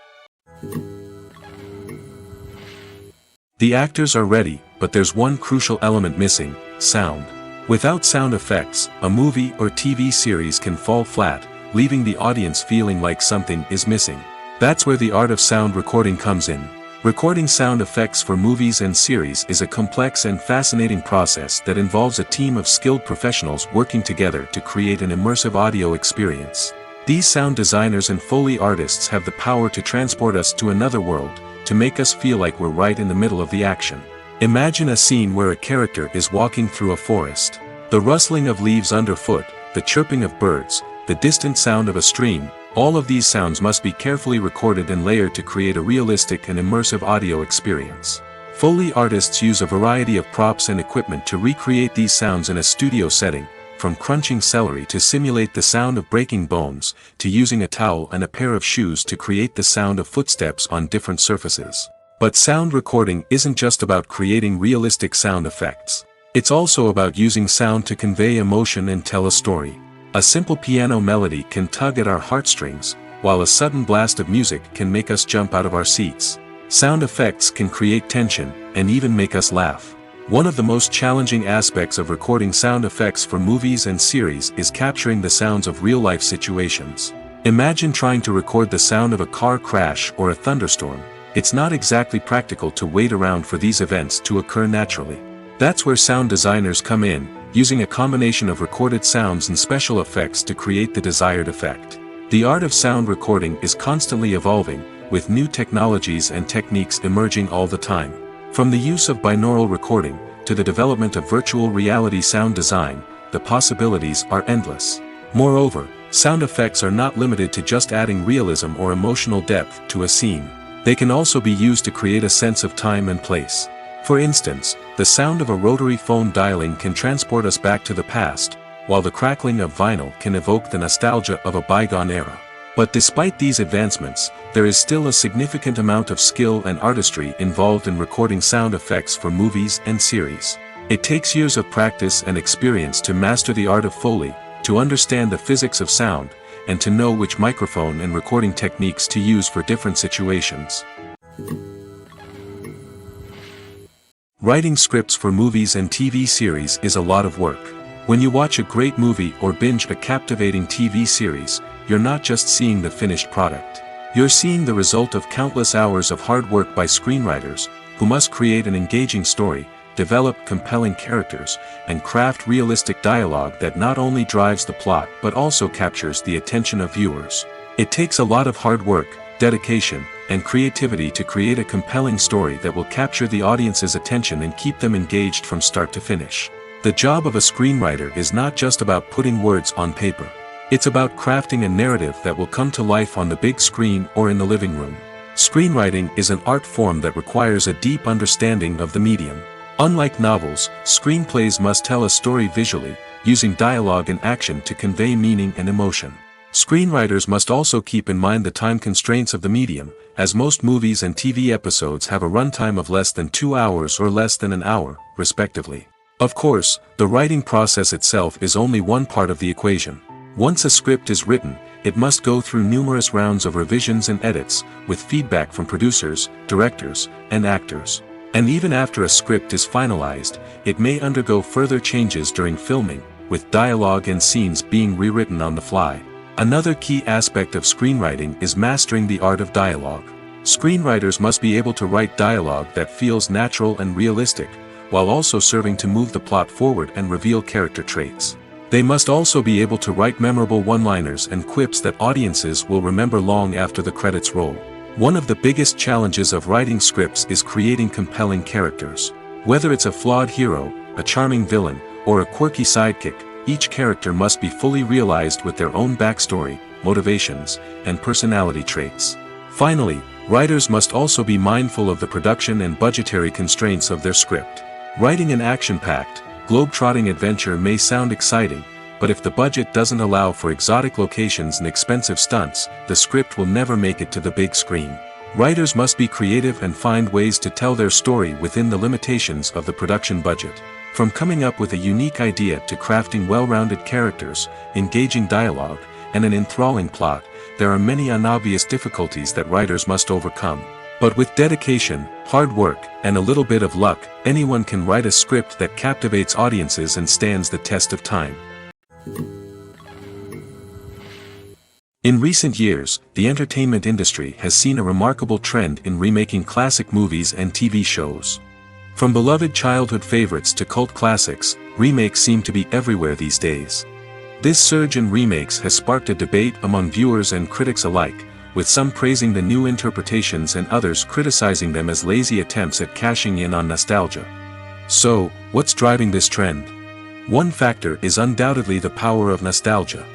Speaker 1: The actors are ready, but there's one crucial element missing: sound. Without sound effects, a movie or TV series can fall flat, leaving the audience feeling like something is missing. That's where the art of sound recording comes in. Recording sound effects for movies and series is a complex and fascinating process that involves a team of skilled professionals working together to create an immersive audio experience. These sound designers and Foley artists have the power to transport us to another world, to make us feel like we're right in the middle of the action. Imagine a scene where a character is walking through a forest. The rustling of leaves underfoot, the chirping of birds, the distant sound of a stream, all of these sounds must be carefully recorded and layered to create a realistic and immersive audio experience. Foley artists use a variety of props and equipment to recreate these sounds in a studio setting, from crunching celery to simulate the sound of breaking bones, to using a towel and a pair of shoes to create the sound of footsteps on different surfaces. But sound recording isn't just about creating realistic sound effects. It's also about using sound to convey emotion and tell a story. A simple piano melody can tug at our heartstrings, while a sudden blast of music can make us jump out of our seats. Sound effects can create tension, and even make us laugh. One of the most challenging aspects of recording sound effects for movies and series is capturing the sounds of real-life situations. Imagine trying to record the sound of a car crash or a thunderstorm. It's not exactly practical to wait around for these events to occur naturally. That's where sound designers come in, using a combination of recorded sounds and special effects to create the desired effect. The art of sound recording is constantly evolving, with new technologies and techniques emerging all the time. From the use of binaural recording, to the development of virtual reality sound design, the possibilities are endless. Moreover, sound effects are not limited to just adding realism or emotional depth to a scene. They can also be used to create a sense of time and place. For instance, the sound of a rotary phone dialing can transport us back to the past, while the crackling of vinyl can evoke the nostalgia of a bygone era. But despite these advancements, there is still a significant amount of skill and artistry involved in recording sound effects for movies and series. It takes years of practice and experience to master the art of Foley, to understand the physics of sound, and to know which microphone and recording techniques to use for different situations. Writing scripts for movies and TV series is a lot of work. When you watch a great movie or binge a captivating TV series, you're not just seeing the finished product. You're seeing the result of countless hours of hard work by screenwriters, who must create an engaging story, develop compelling characters, and craft realistic dialogue that not only drives the plot but also captures the attention of viewers. It takes a lot of hard work, dedication, and creativity to create a compelling story that will capture the audience's attention and keep them engaged from start to finish. The job of a screenwriter is not just about putting words on paper. It's about crafting a narrative that will come to life on the big screen or in the living room. Screenwriting is an art form that requires a deep understanding of the medium. Unlike novels, screenplays must tell a story visually, using dialogue and action to convey meaning and emotion. Screenwriters must also keep in mind the time constraints of the medium, as most movies and TV episodes have a runtime of less than 2 hours or less than an hour, respectively. Of course, the writing process itself is only one part of the equation. Once a script is written, it must go through numerous rounds of revisions and edits, with feedback from producers, directors, and actors. And even after a script is finalized, it may undergo further changes during filming, with dialogue and scenes being rewritten on the fly. Another key aspect of screenwriting is mastering the art of dialogue. Screenwriters must be able to write dialogue that feels natural and realistic, while also serving to move the plot forward and reveal character traits. They must also be able to write memorable one-liners and quips that audiences will remember long after the credits roll. One of the biggest challenges of writing scripts is creating compelling characters. Whether it's a flawed hero, a charming villain, or a quirky sidekick, each character must be fully realized with their own backstory, motivations, and personality traits. Finally, writers must also be mindful of the production and budgetary constraints of their script. Writing an action-packed, globe-trotting adventure may sound exciting, but if the budget doesn't allow for exotic locations and expensive stunts, the script will never make it to the big screen. Writers must be creative and find ways to tell their story within the limitations of the production budget. From coming up with a unique idea to crafting well-rounded characters, engaging dialogue, and an enthralling plot, there are many unobvious difficulties that writers must overcome. But with dedication, hard work, and a little bit of luck, anyone can write a script that captivates audiences and stands the test of time. In recent years, the entertainment industry has seen a remarkable trend in remaking classic movies and TV shows. From beloved childhood favorites to cult classics, remakes seem to be everywhere these days. This surge in remakes has sparked a debate among viewers and critics alike, with some praising the new interpretations and others criticizing them as lazy attempts at cashing in on nostalgia. So, what's driving this trend? One factor is undoubtedly the power of nostalgia.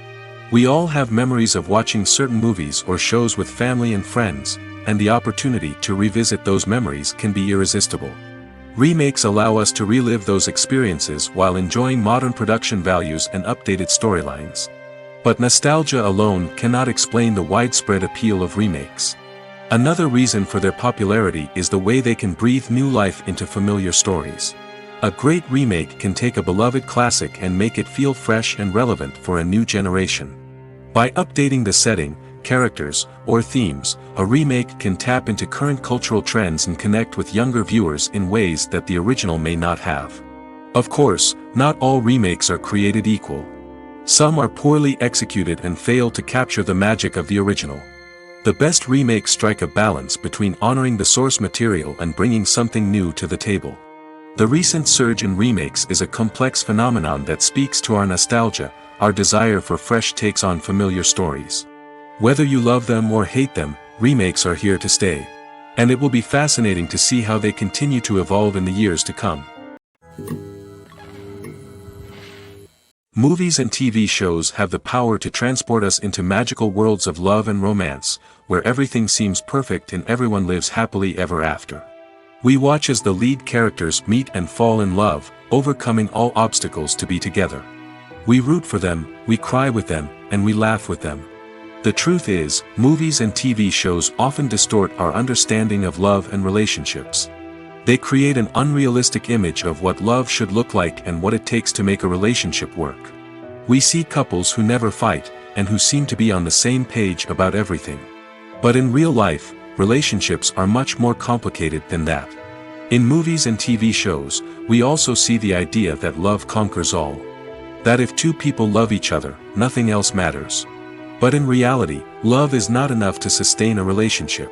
Speaker 1: We all have memories of watching certain movies or shows with family and friends, and the opportunity to revisit those memories can be irresistible. Remakes allow us to relive those experiences while enjoying modern production values and updated storylines. But nostalgia alone cannot explain the widespread appeal of remakes. Another reason for their popularity is the way they can breathe new life into familiar stories. A great remake can take a beloved classic and make it feel fresh and relevant for a new generation. By updating the setting, characters, or themes, a remake can tap into current cultural trends and connect with younger viewers in ways that the original may not have. Of course, not all remakes are created equal. Some are poorly executed and fail to capture the magic of the original. The best remakes strike a balance between honoring the source material and bringing something new to the table. The recent surge in remakes is a complex phenomenon that speaks to our nostalgia, our desire for fresh takes on familiar stories. Whether you love them or hate them, remakes are here to stay. And it will be fascinating to see how they continue to evolve in the years to come. Movies and TV shows have the power to transport us into magical worlds of love and romance, where everything seems perfect and everyone lives happily ever after. We watch as the lead characters meet and fall in love, overcoming all obstacles to be together. We root for them, we cry with them, and we laugh with them. The truth is, movies and TV shows often distort our understanding of love and relationships. They create an unrealistic image of what love should look like and what it takes to make a relationship work. We see couples who never fight, and who seem to be on the same page about everything. But in real life, relationships are much more complicated than that. In movies and TV shows, we also see the idea that love conquers all. That if two people love each other, nothing else matters. But in reality, love is not enough to sustain a relationship.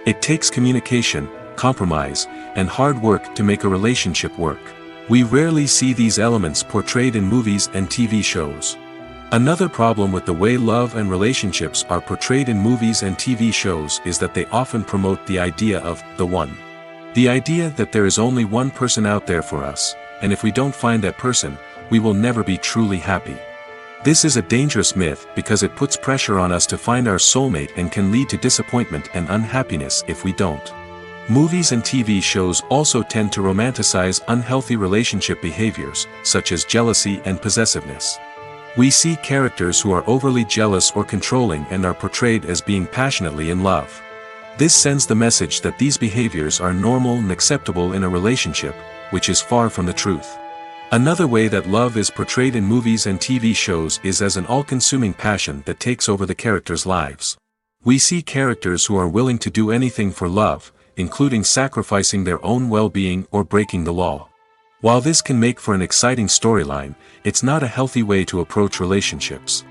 Speaker 1: It takes communication, compromise, and hard work to make a relationship work. We rarely see these elements portrayed in movies and TV shows. Another problem with the way love and relationships are portrayed in movies and TV shows is that they often promote the idea of the one. The idea that there is only one person out there for us, and if we don't find that person, we will never be truly happy. This is a dangerous myth because it puts pressure on us to find our soulmate and can lead to disappointment and unhappiness if we don't. Movies and TV shows also tend to romanticize unhealthy relationship behaviors, such as jealousy and possessiveness. We see characters who are overly jealous or controlling and are portrayed as being passionately in love. This sends the message that these behaviors are normal and acceptable in a relationship, which is far from the truth. Another way that love is portrayed in movies and TV shows is as an all-consuming passion that takes over the characters' lives. We see characters who are willing to do anything for love, including sacrificing their own well-being or breaking the law. While this can make for an exciting storyline, it's not a healthy way to approach relationships.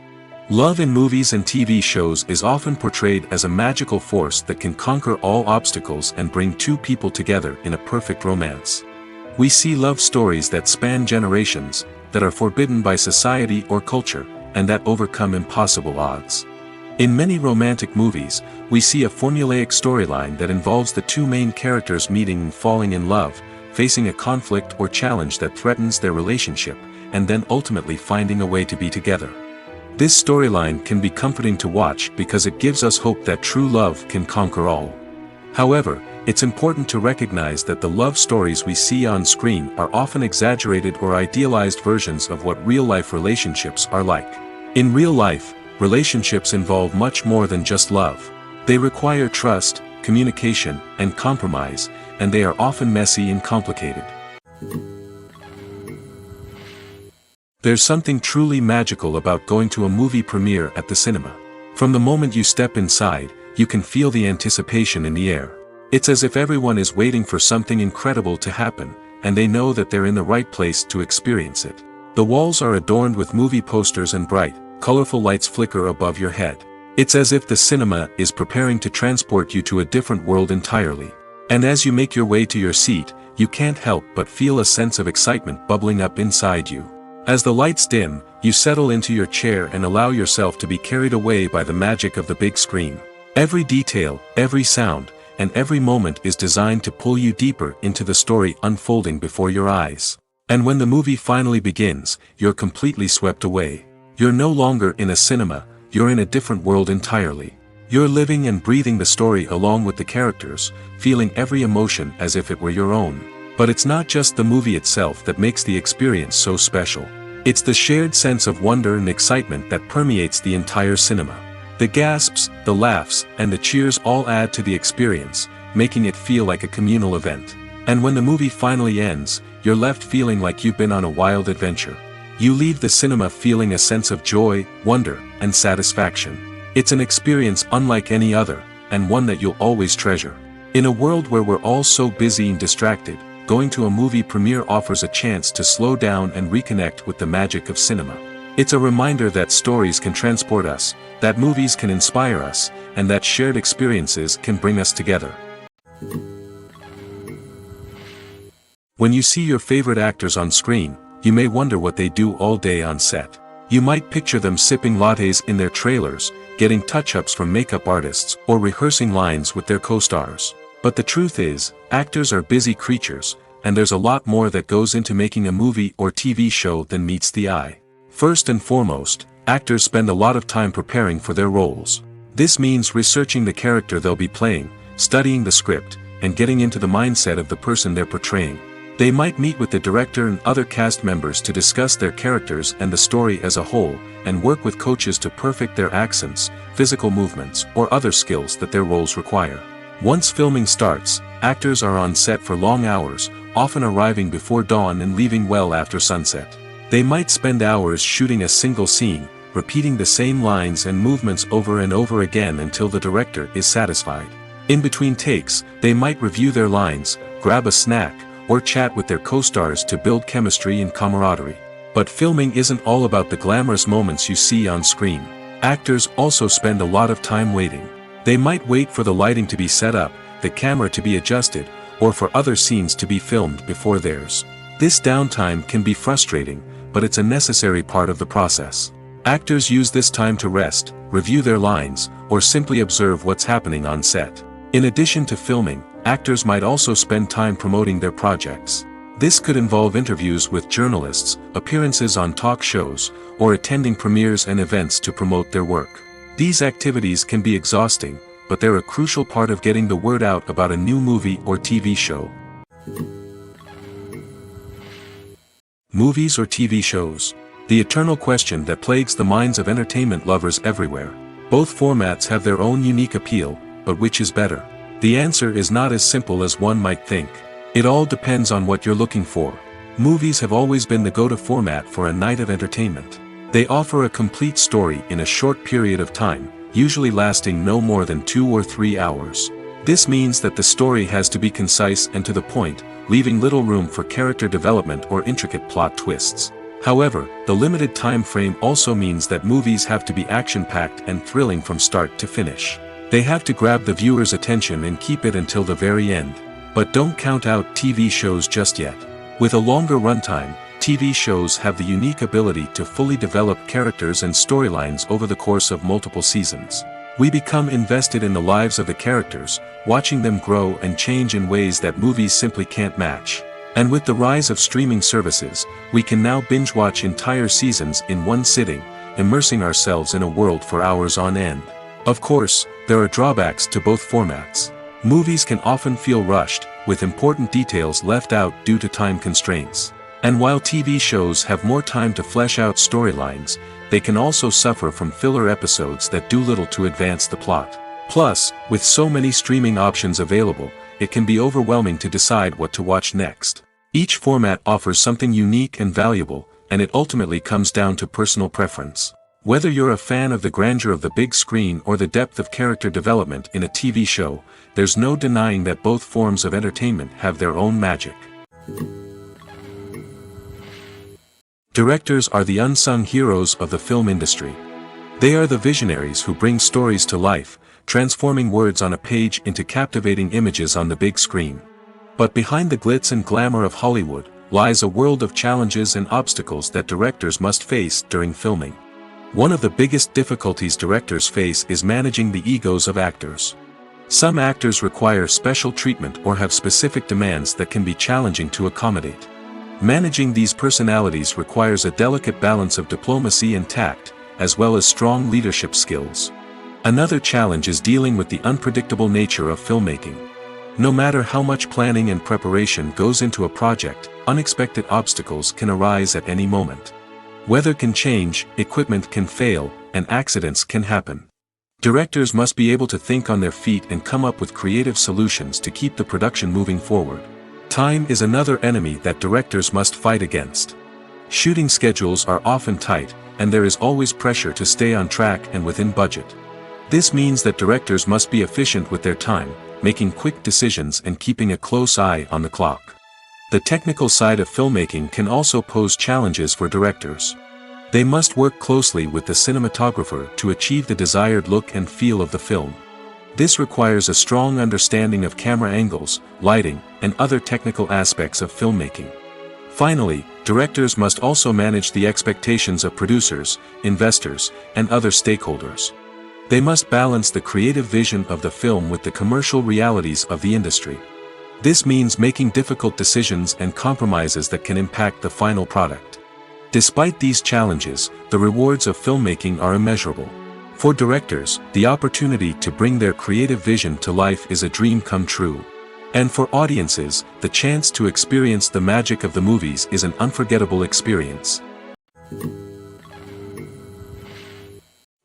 Speaker 1: Love in movies and TV shows is often portrayed as a magical force that can conquer all obstacles and bring two people together in a perfect romance. We see love stories that span generations, that are forbidden by society or culture, and that overcome impossible odds. In many romantic movies, we see a formulaic storyline that involves the two main characters meeting and falling in love, facing a conflict or challenge that threatens their relationship, and then ultimately finding a way to be together. This storyline can be comforting to watch because it gives us hope that true love can conquer all. However, it's important to recognize that the love stories we see on screen are often exaggerated or idealized versions of what real-life relationships are like. In real life, relationships involve much more than just love. They require trust, communication, and compromise, and they are often messy and complicated. There's something truly magical about going to a movie premiere at the cinema. From the moment you step inside, you can feel the anticipation in the air. It's as if everyone is waiting for something incredible to happen, and they know that they're in the right place to experience it. The walls are adorned with movie posters and bright, colorful lights flicker above your head. It's as if the cinema is preparing to transport you to a different world entirely. And as you make your way to your seat, you can't help but feel a sense of excitement bubbling up inside you. As the lights dim, you settle into your chair and allow yourself to be carried away by the magic of the big screen. Every detail, every sound, and every moment is designed to pull you deeper into the story unfolding before your eyes. And when the movie finally begins, you're completely swept away. You're no longer in a cinema, you're in a different world entirely. You're living and breathing the story along with the characters, feeling every emotion as if it were your own. But it's not just the movie itself that makes the experience so special. It's the shared sense of wonder and excitement that permeates the entire cinema. The gasps, the laughs, and the cheers all add to the experience, making it feel like a communal event. And when the movie finally ends, you're left feeling like you've been on a wild adventure. You leave the cinema feeling a sense of joy, wonder, and satisfaction. It's an experience unlike any other, and one that you'll always treasure. In a world where we're all so busy and distracted, going to a movie premiere offers a chance to slow down and reconnect with the magic of cinema. It's a reminder that stories can transport us, that movies can inspire us, and that shared experiences can bring us together. When you see your favorite actors on screen, you may wonder what they do all day on set. You might picture them sipping lattes in their trailers, getting touch-ups from makeup artists, or rehearsing lines with their co-stars. But the truth is, actors are busy creatures, and there's a lot more that goes into making a movie or TV show than meets the eye. First and foremost, actors spend a lot of time preparing for their roles. This means researching the character they'll be playing, studying the script, and getting into the mindset of the person they're portraying. They might meet with the director and other cast members to discuss their characters and the story as a whole, and work with coaches to perfect their accents, physical movements, or other skills that their roles require. Once filming starts, actors are on set for long hours, often arriving before dawn and leaving well after sunset. They might spend hours shooting a single scene, repeating the same lines and movements over and over again until the director is satisfied. In between takes, they might review their lines, grab a snack, or chat with their co-stars to build chemistry and camaraderie. But filming isn't all about the glamorous moments you see on screen. Actors also spend a lot of time waiting. They might wait for the lighting to be set up, the camera to be adjusted, or for other scenes to be filmed before theirs. This downtime can be frustrating, but it's a necessary part of the process. Actors use this time to rest, review their lines, or simply observe what's happening on set. In addition to filming, actors might also spend time promoting their projects. This could involve interviews with journalists, appearances on talk shows, or attending premieres and events to promote their work. These activities can be exhausting, but they're a crucial part of getting the word out about a new movie or TV show. Movies or TV shows? The eternal question that plagues the minds of entertainment lovers everywhere. Both formats have their own unique appeal, but which is better? The answer is not as simple as one might think. It all depends on what you're looking for. Movies have always been the go-to format for a night of entertainment. They offer a complete story in a short period of time, usually lasting no more than 2 or 3 hours. This means that the story has to be concise and to the point, leaving little room for character development or intricate plot twists. However, the limited time frame also means that movies have to be action-packed and thrilling from start to finish. They have to grab the viewer's attention and keep it until the very end. But don't count out TV shows just yet. With a longer runtime, TV shows have the unique ability to fully develop characters and storylines over the course of multiple seasons. We become invested in the lives of the characters, watching them grow and change in ways that movies simply can't match. And with the rise of streaming services, we can now binge-watch entire seasons in one sitting, immersing ourselves in a world for hours on end. Of course, there are drawbacks to both formats. Movies can often feel rushed, with important details left out due to time constraints. And while TV shows have more time to flesh out storylines, they can also suffer from filler episodes that do little to advance the plot. Plus, with so many streaming options available, it can be overwhelming to decide what to watch next. Each format offers something unique and valuable, and it ultimately comes down to personal preference. Whether you're a fan of the grandeur of the big screen or the depth of character development in a TV show, there's no denying that both forms of entertainment have their own magic. Directors are the unsung heroes of the film industry. They are the visionaries who bring stories to life, transforming words on a page into captivating images on the big screen. But behind the glitz and glamour of Hollywood, lies a world of challenges and obstacles that directors must face during filming. One of the biggest difficulties directors face is managing the egos of actors. Some actors require special treatment or have specific demands that can be challenging to accommodate. Managing these personalities requires a delicate balance of diplomacy and tact, as well as strong leadership skills. Another challenge is dealing with the unpredictable nature of filmmaking. No matter how much planning and preparation goes into a project, unexpected obstacles can arise at any moment. Weather can change, equipment can fail, and accidents can happen. Directors must be able to think on their feet and come up with creative solutions to keep the production moving forward. Time is another enemy that directors must fight against. Shooting schedules are often tight, and there is always pressure to stay on track and within budget. This means that directors must be efficient with their time, making quick decisions and keeping a close eye on the clock. The technical side of filmmaking can also pose challenges for directors. They must work closely with the cinematographer to achieve the desired look and feel of the film. This requires a strong understanding of camera angles, lighting, and other technical aspects of filmmaking. Finally, directors must also manage the expectations of producers, investors, and other stakeholders. They must balance the creative vision of the film with the commercial realities of the industry. This means making difficult decisions and compromises that can impact the final product. Despite these challenges, the rewards of filmmaking are immeasurable. For directors, the opportunity to bring their creative vision to life is a dream come true. And for audiences, the chance to experience the magic of the movies is an unforgettable experience.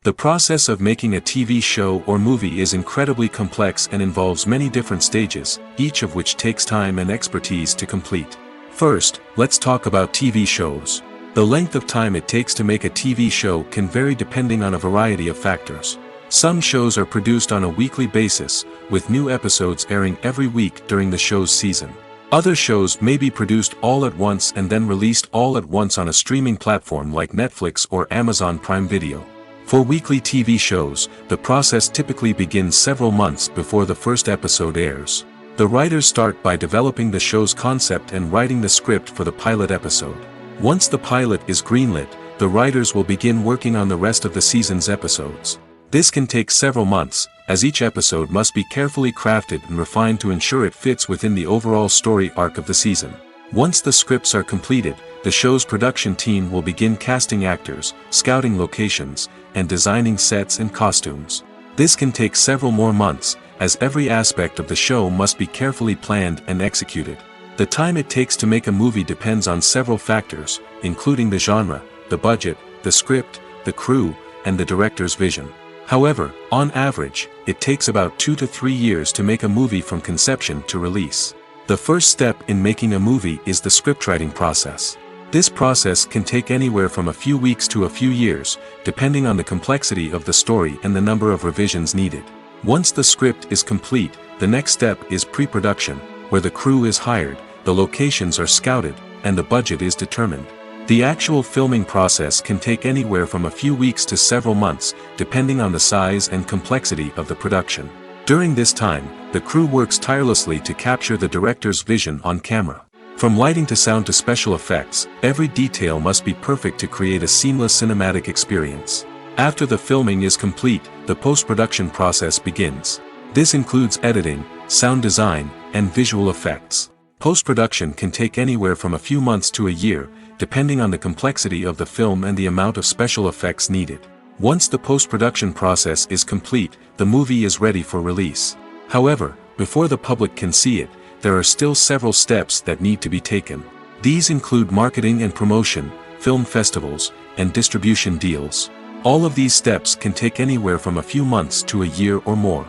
Speaker 1: The process of making a TV show or movie is incredibly complex and involves many different stages, each of which takes time and expertise to complete. First, let's talk about TV shows. The length of time it takes to make a TV show can vary depending on a variety of factors. Some shows are produced on a weekly basis, with new episodes airing every week during the show's season. Other shows may be produced all at once and then released all at once on a streaming platform like Netflix or Amazon Prime Video. For weekly TV shows, the process typically begins several months before the first episode airs. The writers start by developing the show's concept and writing the script for the pilot episode. Once the pilot is greenlit, the writers will begin working on the rest of the season's episodes. This can take several months, as each episode must be carefully crafted and refined to ensure it fits within the overall story arc of the season. Once the scripts are completed, the show's production team will begin casting actors, scouting locations, and designing sets and costumes. This can take several more months, as every aspect of the show must be carefully planned and executed. The time it takes to make a movie depends on several factors, including the genre, the budget, the script, the crew, and the director's vision. However, on average, it takes about 2 to 3 years to make a movie from conception to release. The first step in making a movie is the scriptwriting process. This process can take anywhere from a few weeks to a few years, depending on the complexity of the story and the number of revisions needed. Once the script is complete, the next step is pre-production, where the crew is hired, the locations are scouted, and the budget is determined. The actual filming process can take anywhere from a few weeks to several months, depending on the size and complexity of the production. During this time, the crew works tirelessly to capture the director's vision on camera. From lighting to sound to special effects, every detail must be perfect to create a seamless cinematic experience. After the filming is complete, the post-production process begins. This includes editing, sound design, and visual effects. Post-production can take anywhere from a few months to a year, depending on the complexity of the film and the amount of special effects needed. Once the post-production process is complete, the movie is ready for release. However, before the public can see it, there are still several steps that need to be taken. These include marketing and promotion, film festivals, and distribution deals. All of these steps can take anywhere from a few months to a year or more.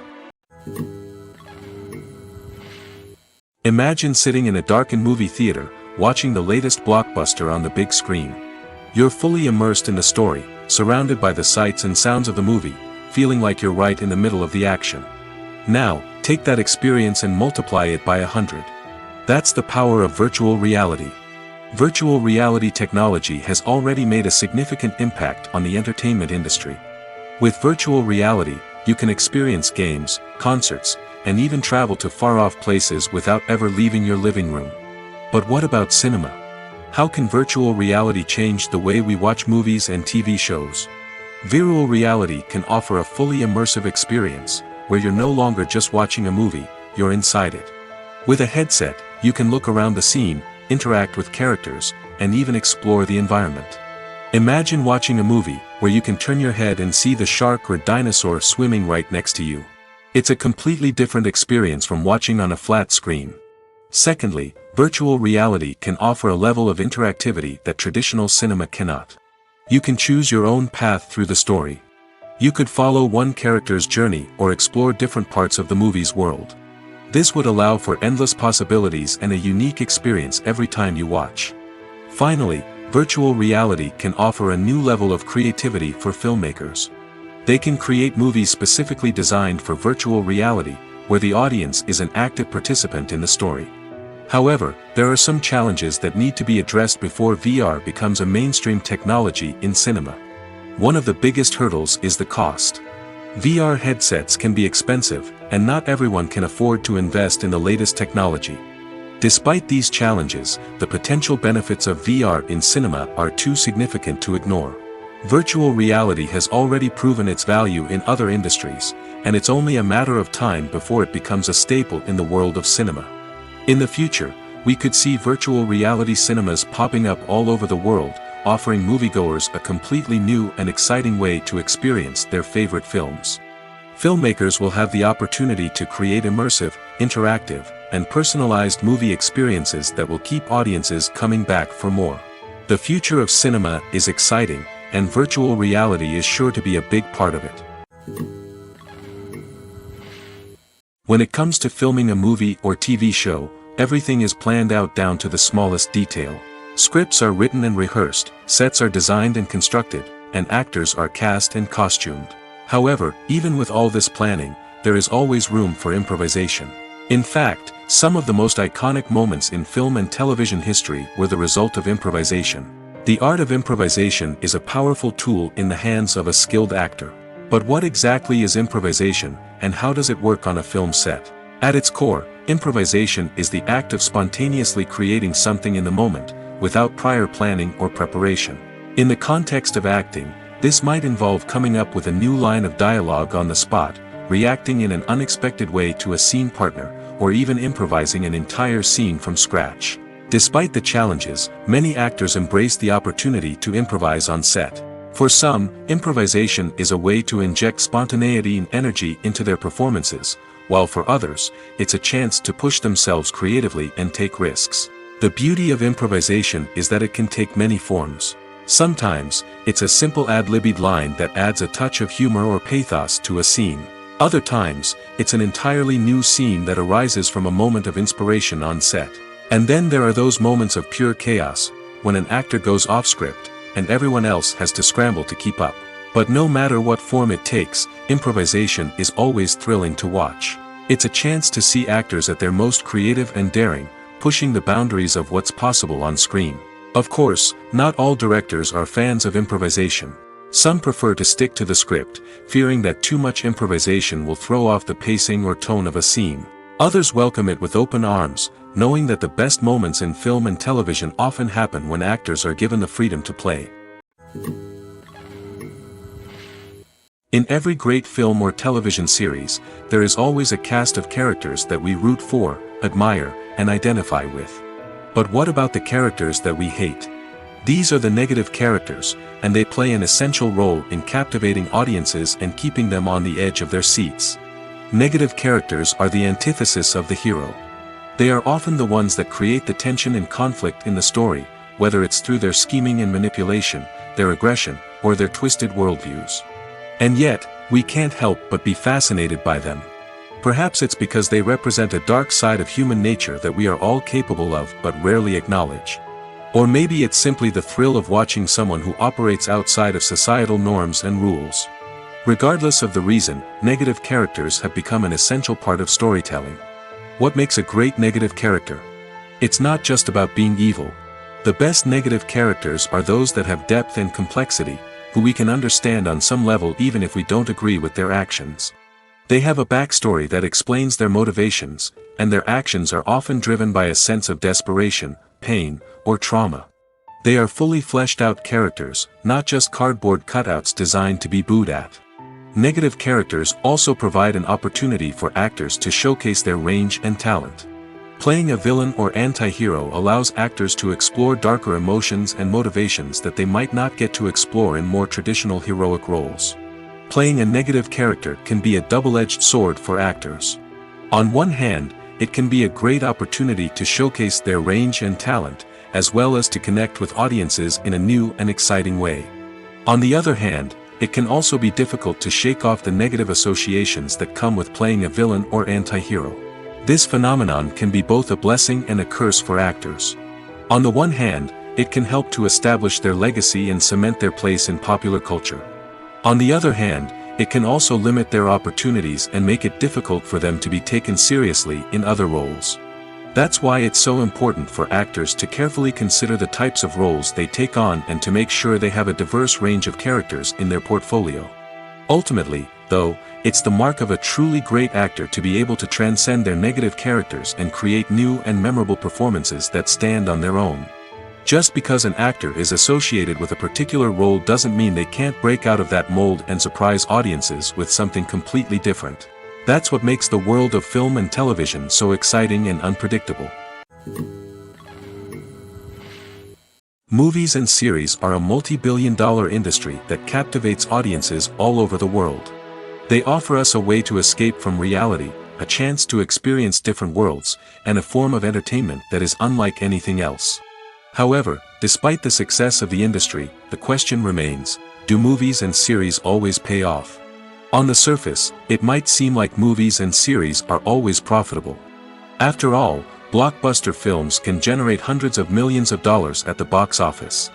Speaker 1: Imagine sitting in a darkened movie theater, watching the latest blockbuster on the big screen. You're fully immersed in the story, surrounded by the sights and sounds of the movie, feeling like you're right in the middle of the action. Now, take that experience and multiply it by 100. That's the power of virtual reality. Virtual reality technology has already made a significant impact on the entertainment industry. With virtual reality, you can experience games, concerts, and even travel to far-off places without ever leaving your living room. But what about cinema? How can virtual reality change the way we watch movies and TV shows? Virtual reality can offer a fully immersive experience, where you're no longer just watching a movie, you're inside it. With a headset, you can look around the scene, interact with characters, and even explore the environment. Imagine watching a movie, where you can turn your head and see the shark or dinosaur swimming right next to you. It's a completely different experience from watching on a flat screen. Secondly, virtual reality can offer a level of interactivity that traditional cinema cannot. You can choose your own path through the story. You could follow one character's journey or explore different parts of the movie's world. This would allow for endless possibilities and a unique experience every time you watch. Finally, virtual reality can offer a new level of creativity for filmmakers. They can create movies specifically designed for virtual reality, where the audience is an active participant in the story. However, there are some challenges that need to be addressed before VR becomes a mainstream technology in cinema. One of the biggest hurdles is the cost. VR headsets can be expensive, and not everyone can afford to invest in the latest technology. Despite these challenges, the potential benefits of VR in cinema are too significant to ignore. Virtual reality has already proven its value in other industries, and it's only a matter of time before it becomes a staple in the world of cinema. In the future, we could see virtual reality cinemas popping up all over the world, offering moviegoers a completely new and exciting way to experience their favorite films. Filmmakers will have the opportunity to create immersive, interactive, and personalized movie experiences that will keep audiences coming back for more. The future of cinema is exciting, and virtual reality is sure to be a big part of it. When it comes to filming a movie or TV show, everything is planned out down to the smallest detail. Scripts are written and rehearsed, sets are designed and constructed, and actors are cast and costumed. However, even with all this planning, there is always room for improvisation. In fact, some of the most iconic moments in film and television history were the result of improvisation. The art of improvisation is a powerful tool in the hands of a skilled actor. But what exactly is improvisation, and how does it work on a film set? At its core, improvisation is the act of spontaneously creating something in the moment, without prior planning or preparation. In the context of acting, this might involve coming up with a new line of dialogue on the spot, reacting in an unexpected way to a scene partner, or even improvising an entire scene from scratch. Despite the challenges, many actors embrace the opportunity to improvise on set. For some, improvisation is a way to inject spontaneity and energy into their performances, while for others, it's a chance to push themselves creatively and take risks. The beauty of improvisation is that it can take many forms. Sometimes, it's a simple ad-libbed line that adds a touch of humor or pathos to a scene. Other times, it's an entirely new scene that arises from a moment of inspiration on set. And then there are those moments of pure chaos, when an actor goes off script, and everyone else has to scramble to keep up. But no matter what form it takes, improvisation is always thrilling to watch. It's a chance to see actors at their most creative and daring, pushing the boundaries of what's possible on screen. Of course, not all directors are fans of improvisation. Some prefer to stick to the script, fearing that too much improvisation will throw off the pacing or tone of a scene. Others welcome it with open arms, knowing that the best moments in film and television often happen when actors are given the freedom to play. In every great film or television series, there is always a cast of characters that we root for, admire, and identify with. But what about the characters that we hate? These are the negative characters, and they play an essential role in captivating audiences and keeping them on the edge of their seats. Negative characters are the antithesis of the hero. They are often the ones that create the tension and conflict in the story, whether it's through their scheming and manipulation, their aggression, or their twisted worldviews. And yet, we can't help but be fascinated by them. Perhaps it's because they represent a dark side of human nature that we are all capable of but rarely acknowledge. Or maybe it's simply the thrill of watching someone who operates outside of societal norms and rules. Regardless of the reason, negative characters have become an essential part of storytelling. What makes a great negative character? It's not just about being evil. The best negative characters are those that have depth and complexity, who we can understand on some level even if we don't agree with their actions. They have a backstory that explains their motivations, and their actions are often driven by a sense of desperation, pain, or trauma. They are fully fleshed out characters, not just cardboard cutouts designed to be booed at. Negative characters also provide an opportunity for actors to showcase their range and talent. Playing a villain or anti-hero allows actors to explore darker emotions and motivations that they might not get to explore in more traditional heroic roles. Playing a negative character can be a double-edged sword for actors. On one hand, it can be a great opportunity to showcase their range and talent, as well as to connect with audiences in a new and exciting way. On the other hand, it can also be difficult to shake off the negative associations that come with playing a villain or anti-hero. This phenomenon can be both a blessing and a curse for actors. On the one hand, it can help to establish their legacy and cement their place in popular culture. On the other hand, it can also limit their opportunities and make it difficult for them to be taken seriously in other roles. That's why it's so important for actors to carefully consider the types of roles they take on and to make sure they have a diverse range of characters in their portfolio. Ultimately, though, it's the mark of a truly great actor to be able to transcend their negative characters and create new and memorable performances that stand on their own. Just because an actor is associated with a particular role doesn't mean they can't break out of that mold and surprise audiences with something completely different. That's what makes the world of film and television so exciting and unpredictable. Movies and series are a multi-billion-dollar industry that captivates audiences all over the world. They offer us a way to escape from reality, a chance to experience different worlds, and a form of entertainment that is unlike anything else. However, despite the success of the industry, the question remains, do movies and series always pay off? On the surface, it might seem like movies and series are always profitable. After all, blockbuster films can generate hundreds of millions of dollars at the box office.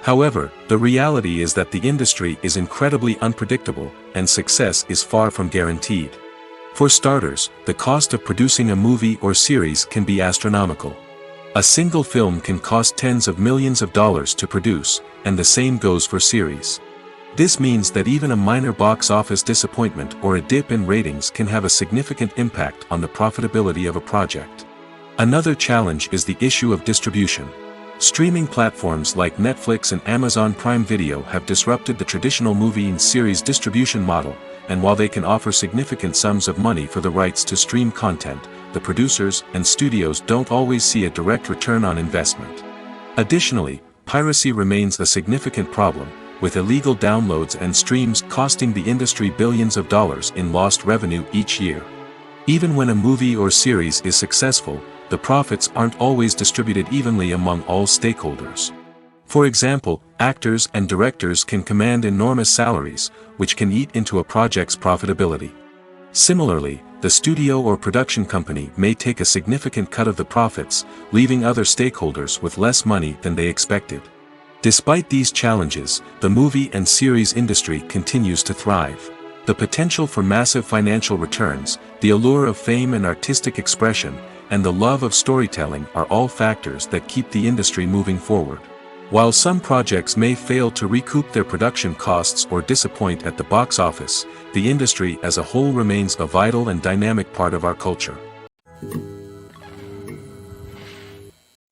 Speaker 1: However, the reality is that the industry is incredibly unpredictable, and success is far from guaranteed. For starters, the cost of producing a movie or series can be astronomical. A single film can cost tens of millions of dollars to produce, and the same goes for series. This means that even a minor box office disappointment or a dip in ratings can have a significant impact on the profitability of a project. Another challenge is the issue of distribution. Streaming platforms like Netflix and Amazon Prime Video have disrupted the traditional movie and series distribution model, and while they can offer significant sums of money for the rights to stream content, the producers and studios don't always see a direct return on investment. Additionally, piracy remains a significant problem, with illegal downloads and streams costing the industry billions of dollars in lost revenue each year. Even when a movie or series is successful, the profits aren't always distributed evenly among all stakeholders. For example, actors and directors can command enormous salaries, which can eat into a project's profitability. Similarly, the studio or production company may take a significant cut of the profits, leaving other stakeholders with less money than they expected. Despite these challenges, the movie and series industry continues to thrive. The potential for massive financial returns, the allure of fame and artistic expression, and the love of storytelling are all factors that keep the industry moving forward. While some projects may fail to recoup their production costs or disappoint at the box office, the industry as a whole remains a vital and dynamic part of our culture.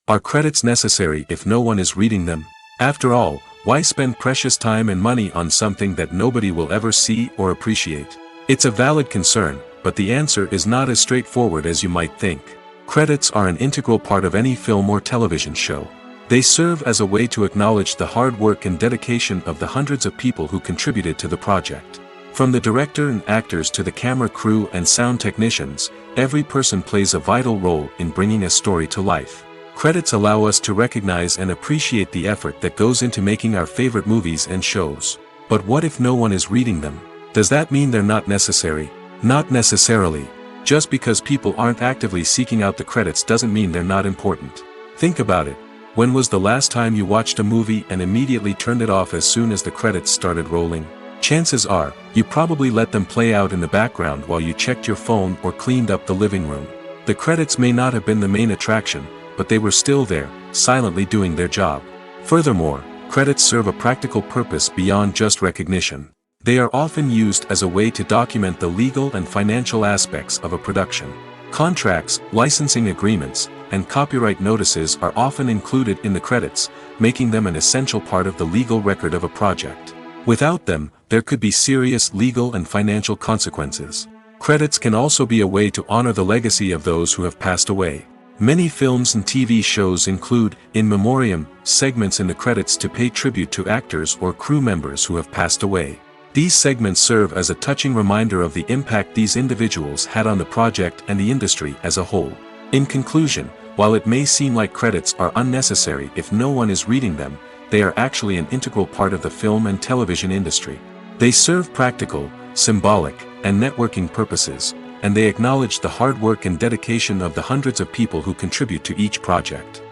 Speaker 1: Are credits necessary if no one is reading them? After all, why spend precious time and money on something that nobody will ever see or appreciate? It's a valid concern, but the answer is not as straightforward as you might think. Credits are an integral part of any film or television show. They serve as a way to acknowledge the hard work and dedication of the hundreds of people who contributed to the project. From the director and actors to the camera crew and sound technicians, every person plays a vital role in bringing a story to life. Credits allow us to recognize and appreciate the effort that goes into making our favorite movies and shows. But what if no one is reading them? Does that mean they're not necessary? Not necessarily. Just because people aren't actively seeking out the credits doesn't mean they're not important. Think about it. When was the last time you watched a movie and immediately turned it off as soon as the credits started rolling? Chances are, you probably let them play out in the background while you checked your phone or cleaned up the living room. The credits may not have been the main attraction, but they were still there, silently doing their job. Furthermore, credits serve a practical purpose beyond just recognition. They are often used as a way to document the legal and financial aspects of a production. Contracts, licensing agreements, and copyright notices are often included in the credits, making them an essential part of the legal record of a project. Without them, there could be serious legal and financial consequences. Credits can also be a way to honor the legacy of those who have passed away. Many films and TV shows include, in memoriam, segments in the credits to pay tribute to actors or crew members who have passed away. These segments serve as a touching reminder of the impact these individuals had on the project and the industry as a whole. In conclusion, while it may seem like credits are unnecessary if no one is reading them, they are actually an integral part of the film and television industry. They serve practical, symbolic, and networking purposes, and they acknowledge the hard work and dedication of the hundreds of people who contribute to each project.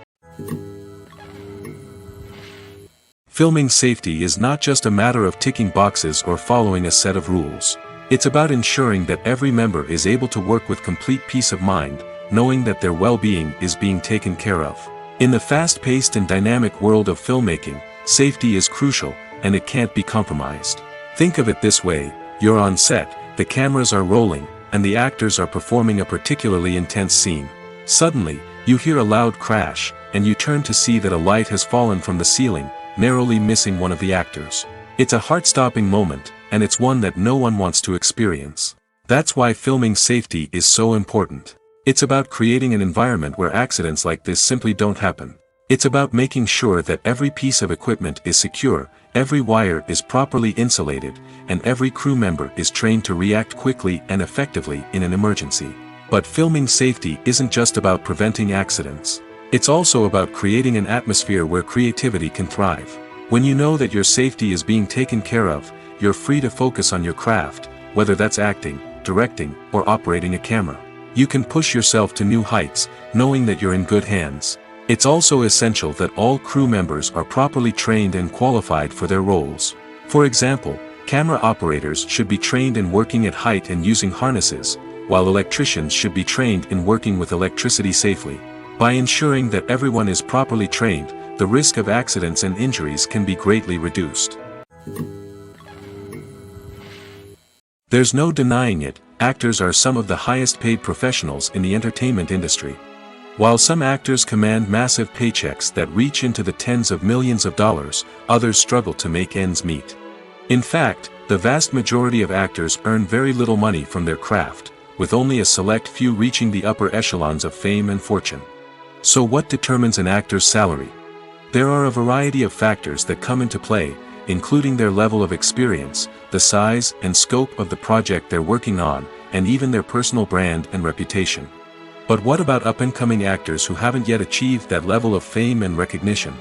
Speaker 1: Filming safety is not just a matter of ticking boxes or following a set of rules. It's about ensuring that every member is able to work with complete peace of mind, knowing that their well-being is being taken care of. In the fast-paced and dynamic world of filmmaking, safety is crucial, and it can't be compromised. Think of it this way: you're on set, the cameras are rolling, and the actors are performing a particularly intense scene. Suddenly, you hear a loud crash, and you turn to see that a light has fallen from the ceiling, narrowly missing one of the actors. It's a heart-stopping moment, and it's one that no one wants to experience. That's why filming safety is so important. It's about creating an environment where accidents like this simply don't happen. It's about making sure that every piece of equipment is secure, every wire is properly insulated, and every crew member is trained to react quickly and effectively in an emergency. But filming safety isn't just about preventing accidents. It's also about creating an atmosphere where creativity can thrive. When you know that your safety is being taken care of, you're free to focus on your craft, whether that's acting, directing, or operating a camera. You can push yourself to new heights, knowing that you're in good hands. It's also essential that all crew members are properly trained and qualified for their roles. For example, camera operators should be trained in working at height and using harnesses, while electricians should be trained in working with electricity safely. By ensuring that everyone is properly trained, the risk of accidents and injuries can be greatly reduced. There's no denying it, actors are some of the highest paid professionals in the entertainment industry. While some actors command massive paychecks that reach into the tens of millions of dollars, others struggle to make ends meet. In fact, the vast majority of actors earn very little money from their craft, with only a select few reaching the upper echelons of fame and fortune. So what determines an actor's salary? There are a variety of factors that come into play, including their level of experience, the size and scope of the project they're working on, and even their personal brand and reputation. But what about up-and-coming actors who haven't yet achieved that level of fame and recognition?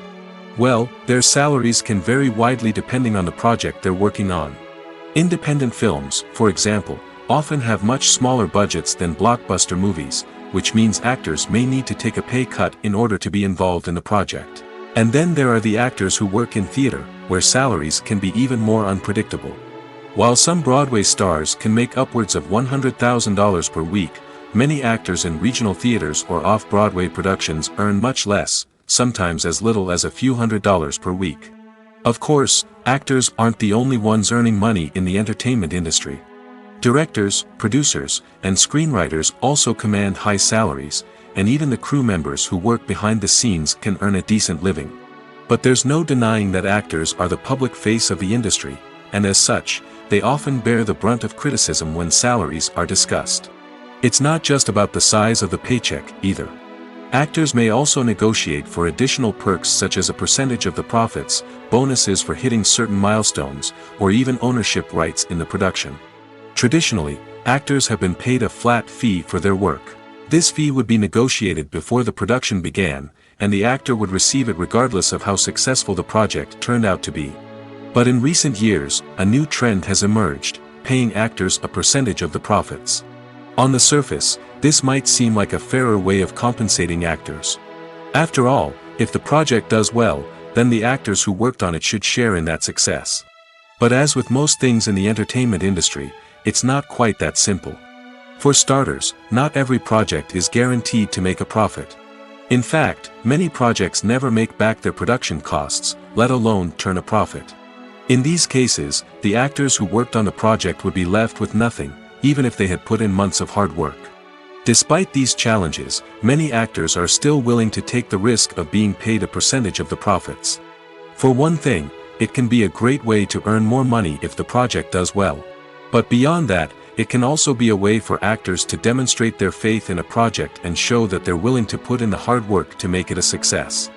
Speaker 1: Well, their salaries can vary widely depending on the project they're working on. Independent films, for example, often have much smaller budgets than blockbuster movies, which means actors may need to take a pay cut in order to be involved in the project. And then there are the actors who work in theater, where salaries can be even more unpredictable. While some Broadway stars can make upwards of $100,000 per week, many actors in regional theaters or off-Broadway productions earn much less, sometimes as little as a few $100s per week. Of course, actors aren't the only ones earning money in the entertainment industry. Directors, producers, and screenwriters also command high salaries, and even the crew members who work behind the scenes can earn a decent living. But there's no denying that actors are the public face of the industry, and as such, they often bear the brunt of criticism when salaries are discussed. It's not just about the size of the paycheck, either. Actors may also negotiate for additional perks such as a percentage of the profits, bonuses for hitting certain milestones, or even ownership rights in the production. Traditionally, actors have been paid a flat fee for their work. This fee would be negotiated before the production began, and the actor would receive it regardless of how successful the project turned out to be. But in recent years, a new trend has emerged, paying actors a percentage of the profits. On the surface, this might seem like a fairer way of compensating actors. After all, if the project does well, then the actors who worked on it should share in that success. But as with most things in the entertainment industry, it's not quite that simple. For starters, not every project is guaranteed to make a profit. In fact, many projects never make back their production costs, let alone turn a profit. In these cases, the actors who worked on the project would be left with nothing, even if they had put in months of hard work. Despite these challenges, many actors are still willing to take the risk of being paid a percentage of the profits. For one thing, it can be a great way to earn more money if the project does well. But beyond that, it can also be a way for actors to demonstrate their faith in a project and show that they're willing to put in the hard work to make it a success.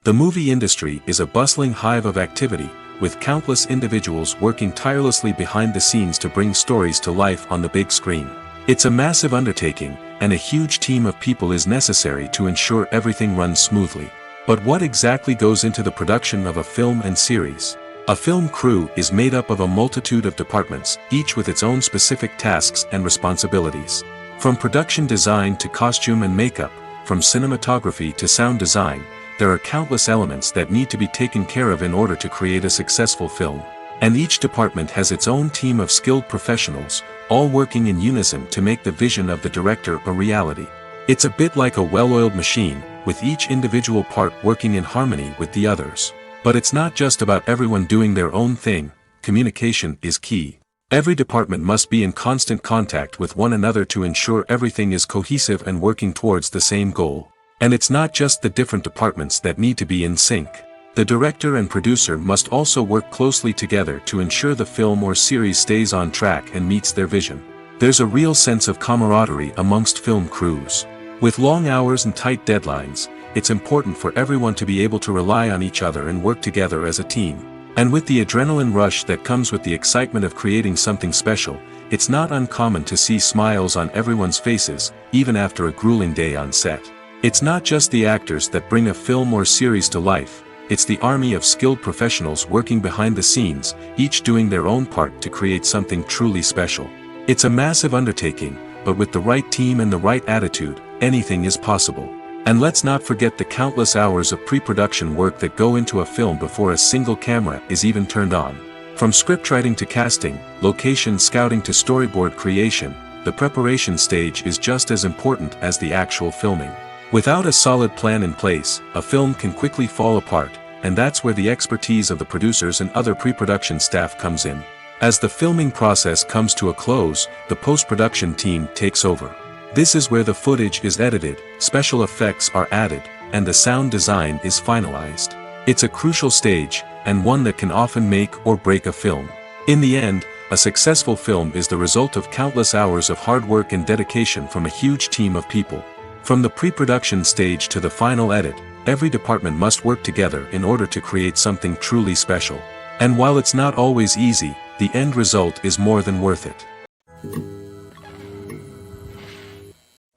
Speaker 1: The movie industry is a bustling hive of activity, with countless individuals working tirelessly behind the scenes to bring stories to life on the big screen. It's a massive undertaking, and a huge team of people is necessary to ensure everything runs smoothly. But what exactly goes into the production of a film and series? A film crew is made up of a multitude of departments, each with its own specific tasks and responsibilities. From production design to costume and makeup, from cinematography to sound design, there are countless elements that need to be taken care of in order to create a successful film. And each department has its own team of skilled professionals, all working in unison to make the vision of the director a reality. It's a bit like a well-oiled machine, with each individual part working in harmony with the others. But it's not just about everyone doing their own thing, communication is key. Every department must be in constant contact with one another to ensure everything is cohesive and working towards the same goal. And it's not just the different departments that need to be in sync. The director and producer must also work closely together to ensure the film or series stays on track and meets their vision. There's a real sense of camaraderie amongst film crews. With long hours and tight deadlines, it's important for everyone to be able to rely on each other and work together as a team. And with the adrenaline rush that comes with the excitement of creating something special, it's not uncommon to see smiles on everyone's faces, even after a grueling day on set. It's not just the actors that bring a film or series to life, it's the army of skilled professionals working behind the scenes, each doing their own part to create something truly special. It's a massive undertaking, but with the right team and the right attitude, anything is possible. And let's not forget the countless hours of pre-production work that go into a film before a single camera is even turned on. From scriptwriting to casting, location scouting to storyboard creation, the preparation stage is just as important as the actual filming. Without a solid plan in place, a film can quickly fall apart, and that's where the expertise of the producers and other pre-production staff comes in. As the filming process comes to a close, the post-production team takes over. This is where the footage is edited, special effects are added, and the sound design is finalized. It's a crucial stage, and one that can often make or break a film. In the end, a successful film is the result of countless hours of hard work and dedication from a huge team of people. From the pre-production stage to the final edit, every department must work together in order to create something truly special. And while it's not always easy, the end result is more than worth it.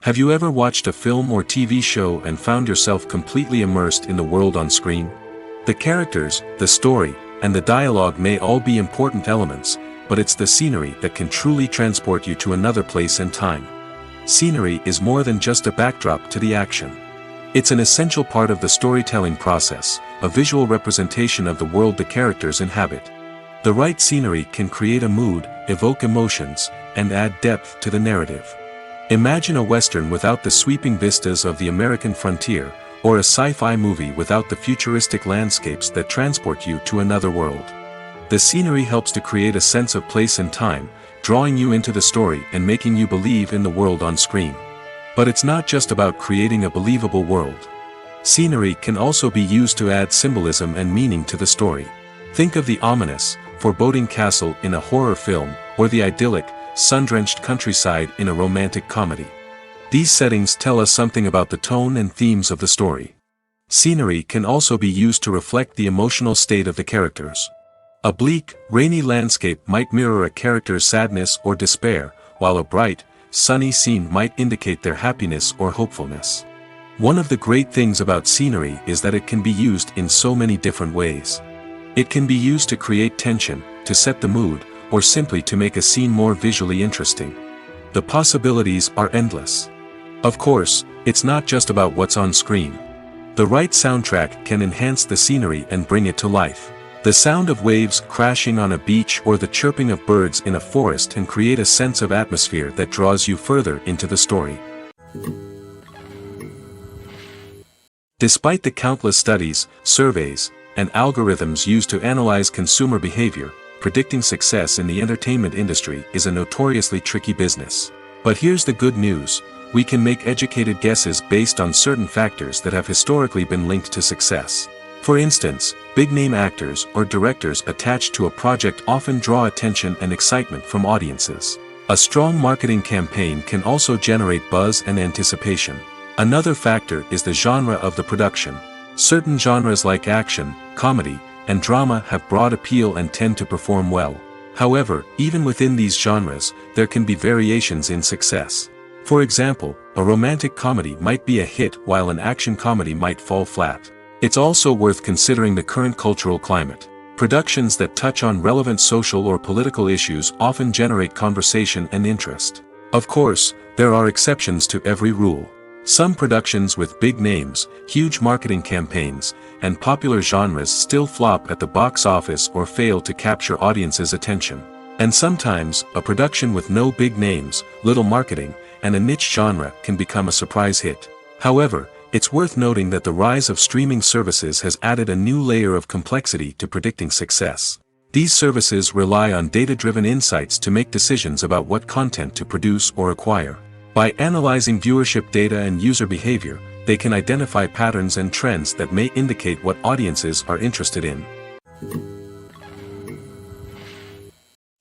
Speaker 1: Have you ever watched a film or TV show and found yourself completely immersed in the world on screen? The characters, the story, and the dialogue may all be important elements, but it's the scenery that can truly transport you to another place and time. Scenery is more than just a backdrop to the action. It's an essential part of the storytelling process, a visual representation of the world the characters inhabit. The right scenery can create a mood, evoke emotions, and add depth to the narrative. Imagine a western without the sweeping vistas of the American frontier, or a sci-fi movie without the futuristic landscapes that transport you to another world. The scenery helps to create a sense of place and time, drawing you into the story and making you believe in the world on screen. But it's not just about creating a believable world. Scenery can also be used to add symbolism and meaning to the story. Think of the ominous, foreboding castle in a horror film, or the idyllic, sun-drenched countryside in a romantic comedy. These settings tell us something about the tone and themes of the story. Scenery can also be used to reflect the emotional state of the characters. A bleak, rainy landscape might mirror a character's sadness or despair, while a bright, sunny scene might indicate their happiness or hopefulness. One of the great things about scenery is that it can be used in so many different ways. It can be used to create tension, to set the mood, or simply to make a scene more visually interesting. The possibilities are endless. Of course, it's not just about what's on screen. The right soundtrack can enhance the scenery and bring it to life. The sound of waves crashing on a beach or the chirping of birds in a forest can create a sense of atmosphere that draws you further into the story. Despite the countless studies, surveys, and algorithms used to analyze consumer behavior, predicting success in the entertainment industry is a notoriously tricky business. But here's the good news: we can make educated guesses based on certain factors that have historically been linked to success. For instance, big-name actors or directors attached to a project often draw attention and excitement from audiences. A strong marketing campaign can also generate buzz and anticipation. Another factor is the genre of the production. Certain genres like action, comedy, and drama have broad appeal and tend to perform well. However, even within these genres, there can be variations in success. For example, a romantic comedy might be a hit while an action comedy might fall flat. It's also worth considering the current cultural climate. Productions that touch on relevant social or political issues often generate conversation and interest. Of course, there are exceptions to every rule. Some productions with big names, huge marketing campaigns, and popular genres still flop at the box office or fail to capture audiences' attention. And sometimes, a production with no big names, little marketing, and a niche genre can become a surprise hit. However, it's worth noting that the rise of streaming services has added a new layer of complexity to predicting success. These services rely on data-driven insights to make decisions about what content to produce or acquire. By analyzing viewership data and user behavior, they can identify patterns and trends that may indicate what audiences are interested in.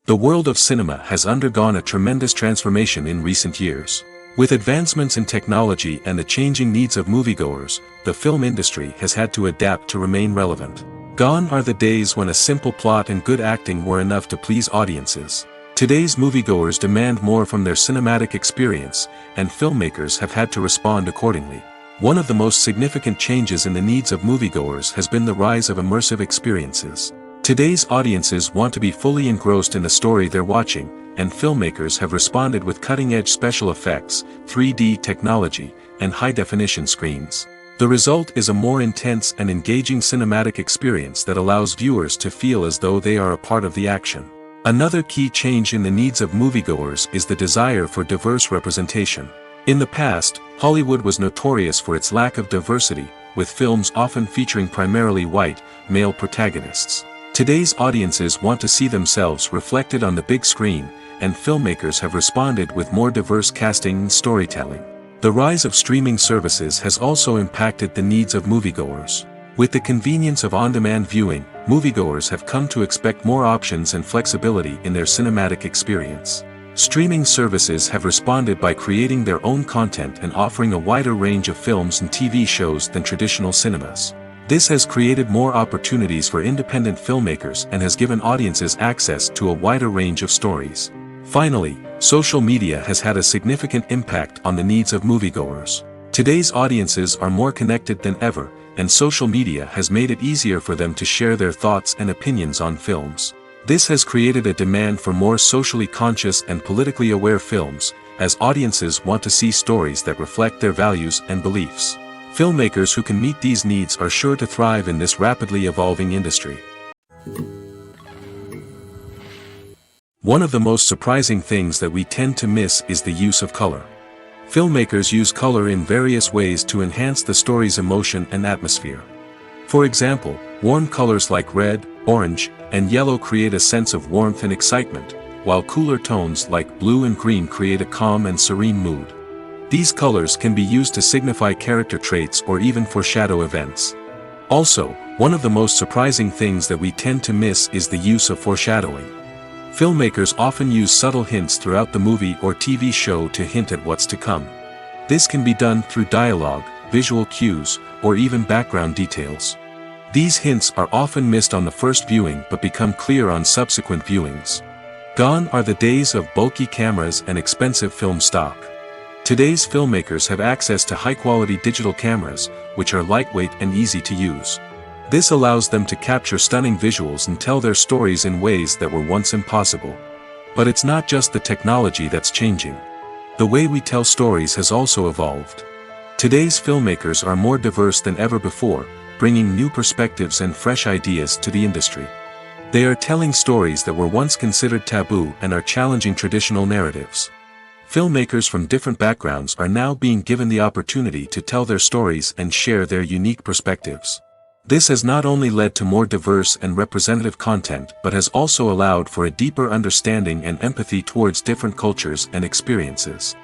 Speaker 1: The world of cinema has undergone a tremendous transformation in recent years. With advancements in technology and the changing needs of moviegoers, the film industry has had to adapt to remain relevant. Gone are the days when a simple plot and good acting were enough to please audiences. Today's moviegoers demand more from their cinematic experience, and filmmakers have had to respond accordingly. One of the most significant changes in the needs of moviegoers has been the rise of immersive experiences. Today's audiences want to be fully engrossed in the story they're watching, and filmmakers have responded with cutting-edge special effects, 3D technology, and high-definition screens. The result is a more intense and engaging cinematic experience that allows viewers to feel as though they are a part of the action. Another key change in the needs of moviegoers is the desire for diverse representation. In the past, Hollywood was notorious for its lack of diversity, with films often featuring primarily white, male protagonists. Today's audiences want to see themselves reflected on the big screen, and filmmakers have responded with more diverse casting and storytelling. The rise of streaming services has also impacted the needs of moviegoers. With the convenience of on-demand viewing, moviegoers have come to expect more options and flexibility in their cinematic experience. Streaming services have responded by creating their own content and offering a wider range of films and TV shows than traditional cinemas. This has created more opportunities for independent filmmakers and has given audiences access to a wider range of stories. Finally, social media has had a significant impact on the needs of moviegoers. Today's audiences are more connected than ever, and social media has made it easier for them to share their thoughts and opinions on films. This has created a demand for more socially conscious and politically aware films, as audiences want to see stories that reflect their values and beliefs. Filmmakers who can meet these needs are sure to thrive in this rapidly evolving industry. One of the most surprising things that we tend to miss is the use of color. Filmmakers use color in various ways to enhance the story's emotion and atmosphere. For example, warm colors like red, orange, and yellow create a sense of warmth and excitement, while cooler tones like blue and green create a calm and serene mood. These colors can be used to signify character traits or even foreshadow events. Also, one of the most surprising things that we tend to miss is the use of foreshadowing. Filmmakers often use subtle hints throughout the movie or TV show to hint at what's to come. This can be done through dialogue, visual cues, or even background details. These hints are often missed on the first viewing but become clear on subsequent viewings. Gone are the days of bulky cameras and expensive film stock. Today's filmmakers have access to high-quality digital cameras, which are lightweight and easy to use. This allows them to capture stunning visuals and tell their stories in ways that were once impossible. But it's not just the technology that's changing. The way we tell stories has also evolved. Today's filmmakers are more diverse than ever before, bringing new perspectives and fresh ideas to the industry. They are telling stories that were once considered taboo and are challenging traditional narratives. Filmmakers from different backgrounds are now being given the opportunity to tell their stories and share their unique perspectives. This has not only led to more diverse and representative content but has also allowed for a deeper understanding and empathy towards different cultures and experiences.